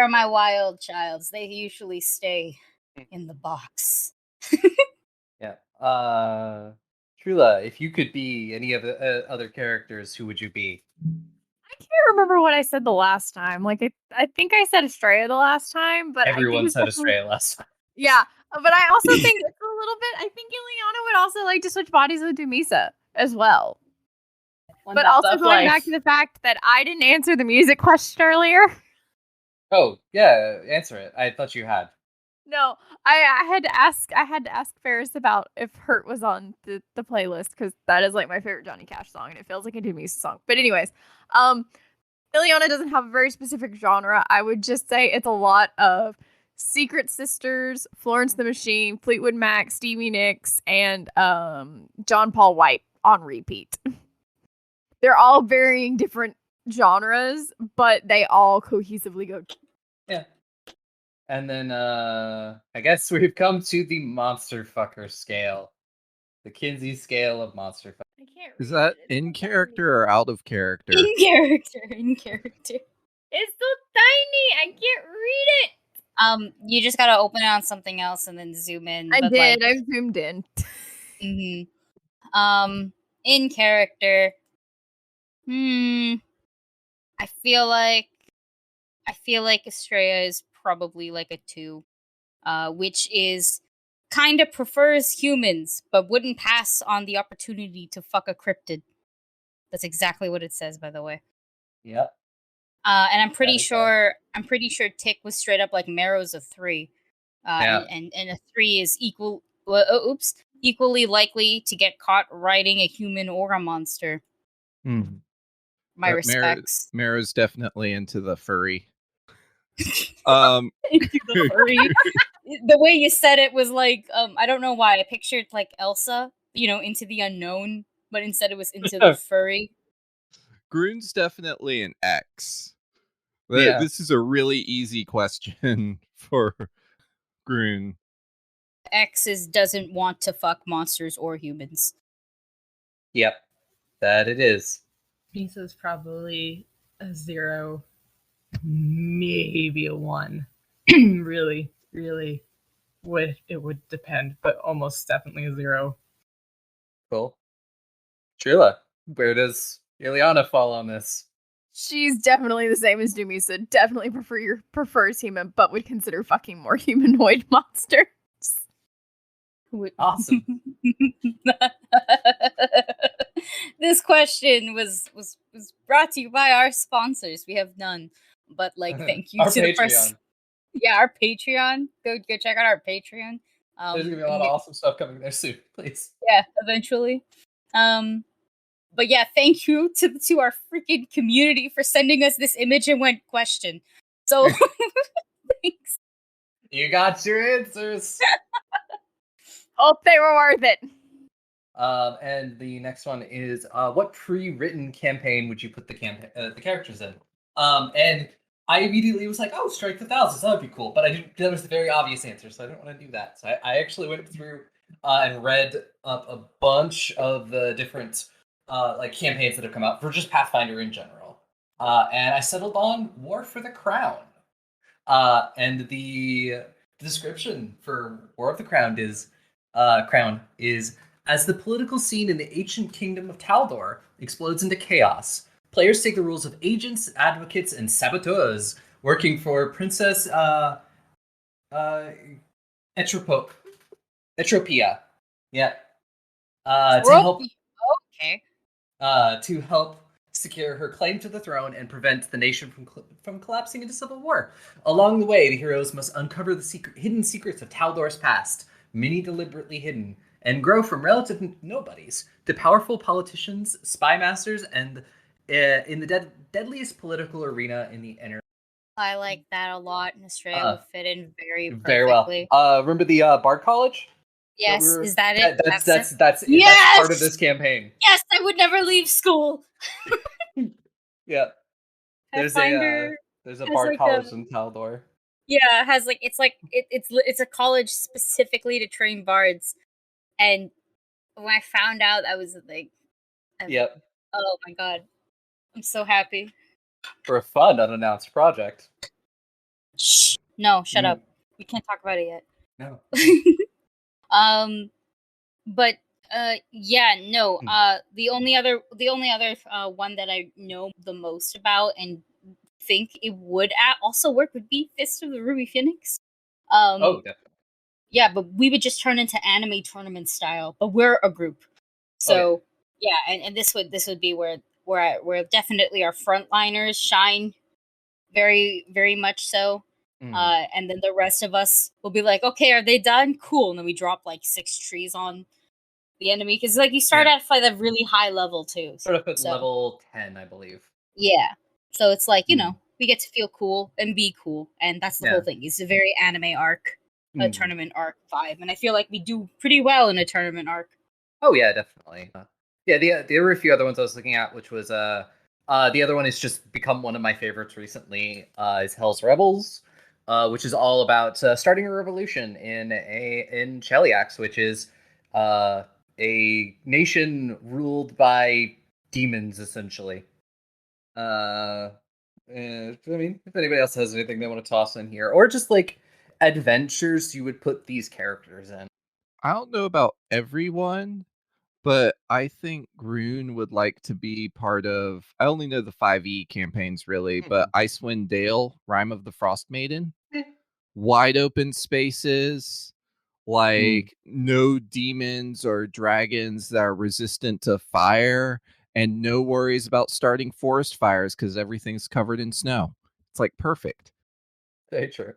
are my wild childs. They usually stay in the box. Yeah. Trula, if you could be any of the other characters, who would you be? I can't remember what I said the last time. Like, I think I said Estrella the last time, but Everyone said Estrella last time. Yeah, but I also think it's a little bit. I think Ileana would also like to switch bodies with Dumisa as well. But also going back to the fact that I didn't answer the music question earlier. Oh yeah, answer it. I thought you had. No, I had to ask. I had to ask Ferris about if "Hurt" was on the playlist because that is like my favorite Johnny Cash song, and it feels like a Dumisa song. But anyways, Ileana doesn't have a very specific genre. I would just say it's a lot of Secret Sisters, Florence the Machine, Fleetwood Mac, Stevie Nicks, and John Paul White on repeat. They're all varying different genres, but they all cohesively go. Yeah. And then I guess we've come to the monster fucker scale. The Kinsey scale of monster fucker. I can't Is read that it. in character or out of character? In character, in character. It's so tiny. I can't read it. You just gotta open it on something else and then zoom in. I but did. Like, I've zoomed in. In character. I feel like Estrella is probably like a 2, which is kind of prefers humans, but wouldn't pass on the opportunity to fuck a cryptid. That's exactly what it says, by the way. Yep. And I'm pretty sure Tick was straight up like Marrow's a 3. And a 3 is equally likely to get caught riding a human or a monster. My respects. Mara's definitely into the furry. Into the furry. The way you said it was like, I don't know why. I pictured like Elsa, into the unknown, but instead it was into the furry. Groon's definitely an X. Yeah. This is a really easy question for Groon. X doesn't want to fuck monsters or humans. Yep. That it is. Misa's probably a 0, maybe a 1. really it would depend, but almost definitely a 0. Cool. Trilla, where does Ileana fall on this? She's definitely the same as Dumisa. Definitely prefers human, but would consider fucking more humanoid monsters. Awesome. This question was brought to you by our sponsors. We have none, but thank you our to Patreon. The person. Yeah, our Patreon. Go check out our Patreon. There's gonna be a lot of awesome stuff coming there soon, please. Yeah, eventually. But yeah, thank you to our freaking community for sending us this image and went question. So thanks. You got your answers. Hope they were worth it. And the next one is what pre-written campaign would you put the characters in? And I immediately was like, oh, Strike the Thousands, that would be cool. But that was the very obvious answer, so I didn't want to do that. So I actually went through and read up a bunch of the different campaigns that have come out for just Pathfinder in general. And I settled on War for the Crown. And the description for War of the Crown is as the political scene in the ancient kingdom of Taldor explodes into chaos, players take the roles of agents, advocates, and saboteurs working for Princess Etropia. Yeah. To help secure her claim to the throne and prevent the nation from collapsing into civil war. Along the way, the heroes must uncover the hidden secrets of Taldor's past, many deliberately hidden, and grow from relative nobodies to powerful politicians, spy masters, and in the deadliest political arena in the inner. I like that a lot, and Estrella would fit in very perfectly. Very well. Remember the Bard College? Yes, is that it? That's yes! part of this campaign. Yes, I would never leave school. Yeah. There's a Bard College in Taldor. Yeah, it has it's a college specifically to train bards. And when I found out, I was like, yep. Oh my god. I'm so happy. For a fun, unannounced project. Shh. No, shut up. We can't talk about it yet. No. But yeah, no. The only other one that I know the most about and think it would also work would be Fist of the Ruby Phoenix. Oh, definitely. Yeah, but we would just turn into anime tournament style, but we're a group. So and this would be where definitely our frontliners shine very, very much so. And then the rest of us will be like, okay, are they done? Cool. And then we drop like 6 trees on the enemy because like you start at like a really high level too. Sort of at level 10, I believe. Yeah. So it's like, you know, we get to feel cool and be cool. And that's the whole thing. It's a very anime arc, a tournament arc vibe. And I feel like we do pretty well in a tournament arc. Oh, yeah, definitely. There were a few other ones I was looking at, which was the other one has just become one of my favorites recently. Is Hell's Rebels, which is all about starting a revolution in Cheliax, which is a nation ruled by demons, essentially. I mean, if anybody else has anything they want to toss in here, or just like adventures you would put these characters in. I don't know about everyone, but I think Groon would like to be part of. I only know the 5e campaigns really, but Icewind Dale, Rime of the Frost Maiden, wide open spaces, like no demons or dragons that are resistant to fire, and no worries about starting forest fires because everything's covered in snow. It's like perfect. Very true.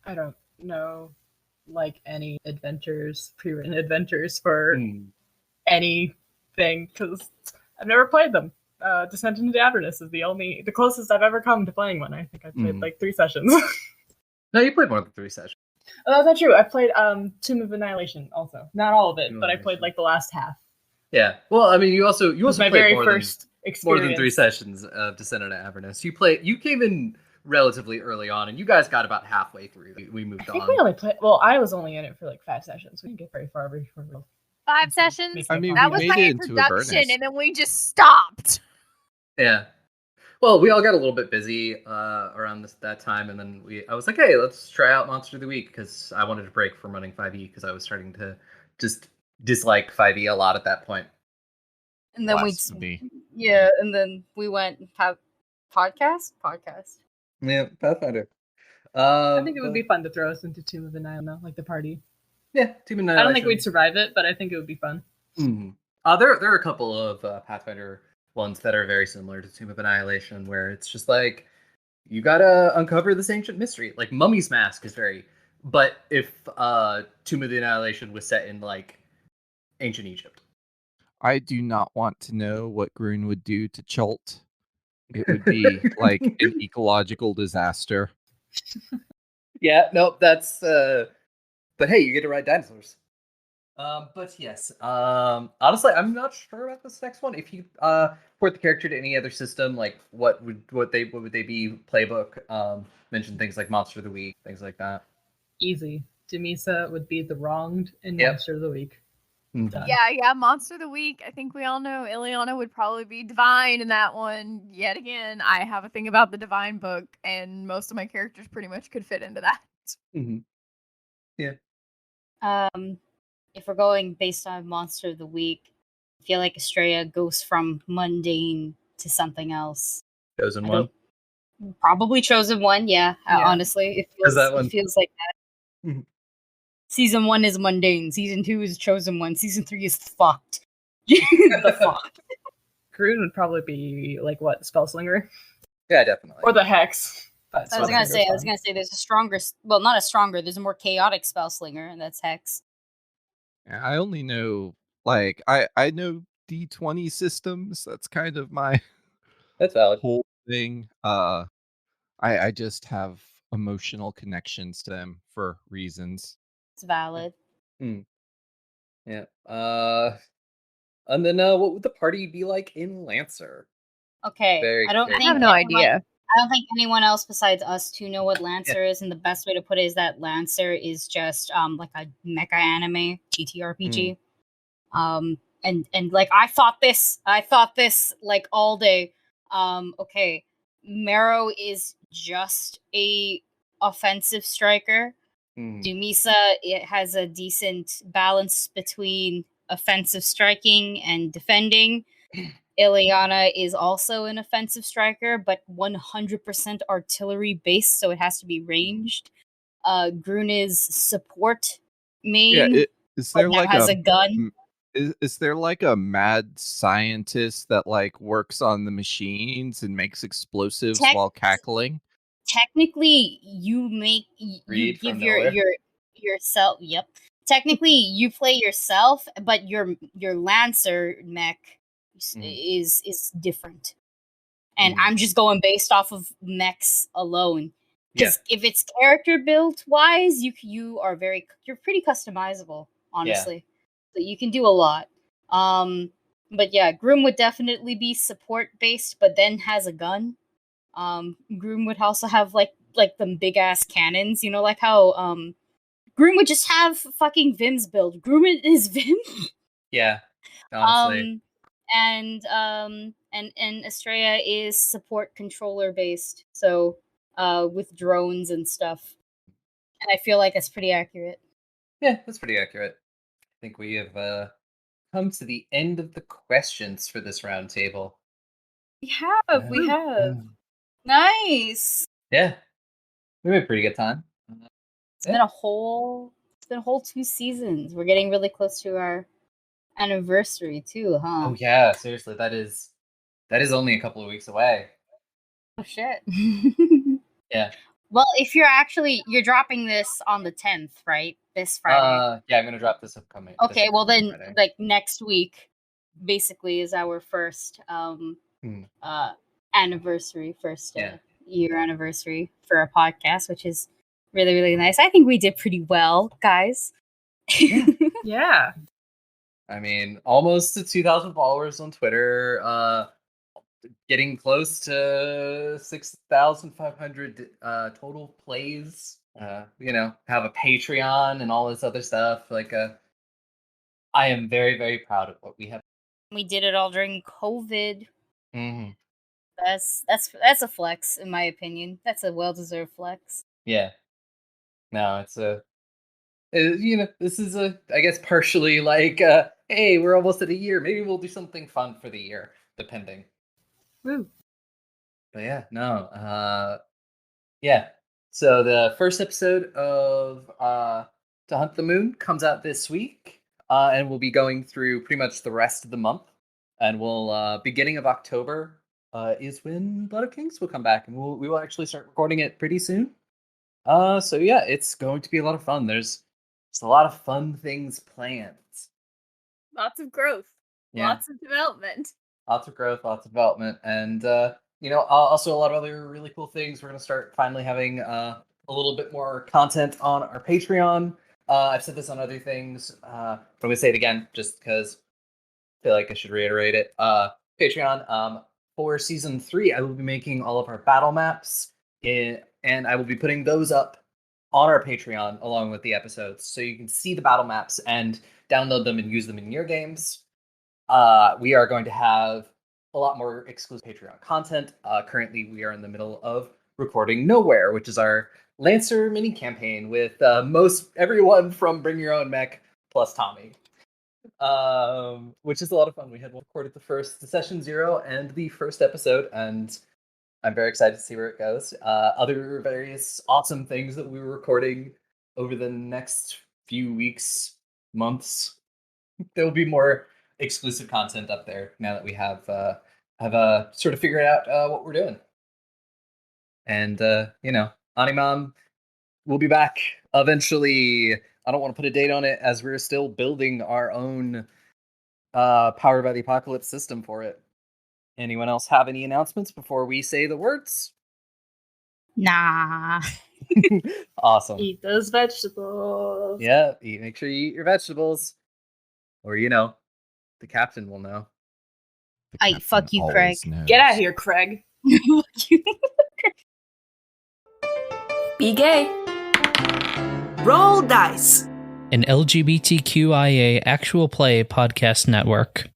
I don't know, like any pre-written adventures for anything because I've never played them. Descent into Avernus is the closest I've ever come to playing one. I think I've played like 3 sessions. No, you played more than 3 sessions. Oh, that's not true. I played Tomb of Annihilation also. Not all of it, but I played like the last half. Yeah. Well, I mean, you also my played very first experience. More than 3 sessions of Descent into Avernus. You came in relatively early on, and you guys got about halfway through. We moved on. I think we only played. Well, I was only in it for like 5 sessions. We didn't get very far before. 5 sessions. I mean, that was my introduction, and then we just stopped. Yeah. Well, we all got a little bit busy around that time, and then I was like, hey, let's try out Monster of the Week, because I wanted to break from running 5e, because I was starting to just dislike 5e a lot at that point. And then and then we went podcast. Yeah, Pathfinder. I think it would be fun to throw us into Tomb of Annihilation, like the party. Yeah, Tomb of Annihilation. I don't think we'd survive it, but I think it would be fun. There are a couple of Pathfinder ones that are very similar to Tomb of Annihilation, where it's just like you gotta uncover this ancient mystery. Like Mummy's Mask is very, but if Tomb of the Annihilation was set in like ancient Egypt, I do not want to know what Groon would do to Chult. It would be like an ecological disaster. Yeah, nope, that's but hey, you get to ride dinosaurs. But yes, honestly, I'm not sure about this next one. If you port the character to any other system, like what would they be? Playbook, mention things like Monster of the Week, things like that. Easy. Demisa would be the wronged in Monster of the Week. Yeah, Monster of the Week. I think we all know Ileana would probably be Divine in that one. Yet again, I have a thing about the Divine book, and most of my characters pretty much could fit into that. Yeah. If we're going based on Monster of the Week, I feel like Estrella goes from mundane to something else. Chosen One? Probably Chosen One, yeah. Honestly. It feels like that. Season 1 is mundane. Season 2 is Chosen One. Season 3 is fucked. The fuck. Groon would probably be like what, Spellslinger? Yeah, definitely. Or the Hex. I was gonna say there's a stronger, well, not a stronger, there's a more chaotic Spellslinger, and that's Hex. I only know I know D20 systems. That's kind of my that's valid whole thing. I just have emotional connections to them for reasons. It's valid. Yeah. And then what would the party be like in Lancer? Okay. I have no idea. I don't think anyone else besides us two know what Lancer is, and the best way to put it is that Lancer is just like a mecha anime TTRPG. And like I thought this like all day. Okay, Marrow is just a offensive striker. Dumisa, it has a decent balance between offensive striking and defending. Ileana is also an offensive striker, but 100% artillery based, so it has to be ranged. Grun is support main. Is there like has a gun? Is there like a mad scientist that like works on the machines and makes explosives while cackling? Technically, you give yourself. Yep. Technically, you play yourself, but your Lancer mech is different. And I'm just going based off of mechs alone. Because if it's character build wise, you're pretty customizable, honestly. So you can do a lot. But yeah, Groom would definitely be support based, but then has a gun. Groom would also have like them big ass cannons, like how Groom would just have fucking Vim's build. Groom is Vim. Yeah, honestly. And Estrella is support controller based, so with drones and stuff. And I feel like that's pretty accurate. Yeah, that's pretty accurate. I think we have come to the end of the questions for this roundtable. We have. Nice. Yeah, we had a pretty good time. It's been a whole 2 seasons. We're getting really close to our anniversary too, huh? Oh yeah, seriously, that is only a couple of weeks away. Oh shit. Yeah. Well, if you're dropping this on the 10th, right? This Friday. Yeah, I'm gonna drop this upcoming. Okay, well then, Friday. Like next week, basically, is our first anniversary, year anniversary for our podcast, which is really, really nice. I think we did pretty well, guys. Yeah. I mean, almost to 2,000 followers on Twitter. Getting close to 6,500 total plays. Have a Patreon and all this other stuff. Like, I am very, very proud of what we have. We did it all during COVID. Mm-hmm. That's a flex, in my opinion. That's a well-deserved flex. Yeah. No, this is I guess partially like, hey, we're almost at a year. Maybe we'll do something fun for the year, depending. Woo. But yeah, no. Yeah. So the first episode of To Hunt the Moon comes out this week, and we'll be going through pretty much the rest of the month. And we'll beginning of October is when Blood of Kings will come back, and we will actually start recording it pretty soon. So yeah, it's going to be a lot of fun. There's a lot of fun things planned. Lots of growth. Yeah. Lots of development. Lots of growth, lots of development, and also a lot of other really cool things. We're going to start finally having a little bit more content on our Patreon. I've said this on other things, but I'm going to say it again just because I feel like I should reiterate it. Patreon, for Season 3, I will be making all of our battle maps, and I will be putting those up on our Patreon along with the episodes, so you can see the battle maps and download them and use them in your games. We are going to have a lot more exclusive Patreon content. Currently, we are in the middle of recording Nowhere, which is our Lancer mini campaign with most everyone from Bring Your Own Mech plus Tommy, which is a lot of fun. We had recorded the session 0 and the first episode, and I'm very excited to see where it goes. Other various awesome things that we were recording over the next few weeks, months. There will be more exclusive content up there now that we have sort of figured out what we're doing. And Animam will be back eventually. I don't want to put a date on it, as we're still building our own Power by the Apocalypse system for it. Anyone else have any announcements before we say the words? Nah. Awesome. Eat those vegetables. Yeah, make sure you eat your vegetables. Or, the captain will know. Fuck you, Craig. Knows. Get out of here, Craig. Be gay. Roll dice. An LGBTQIA actual play podcast network.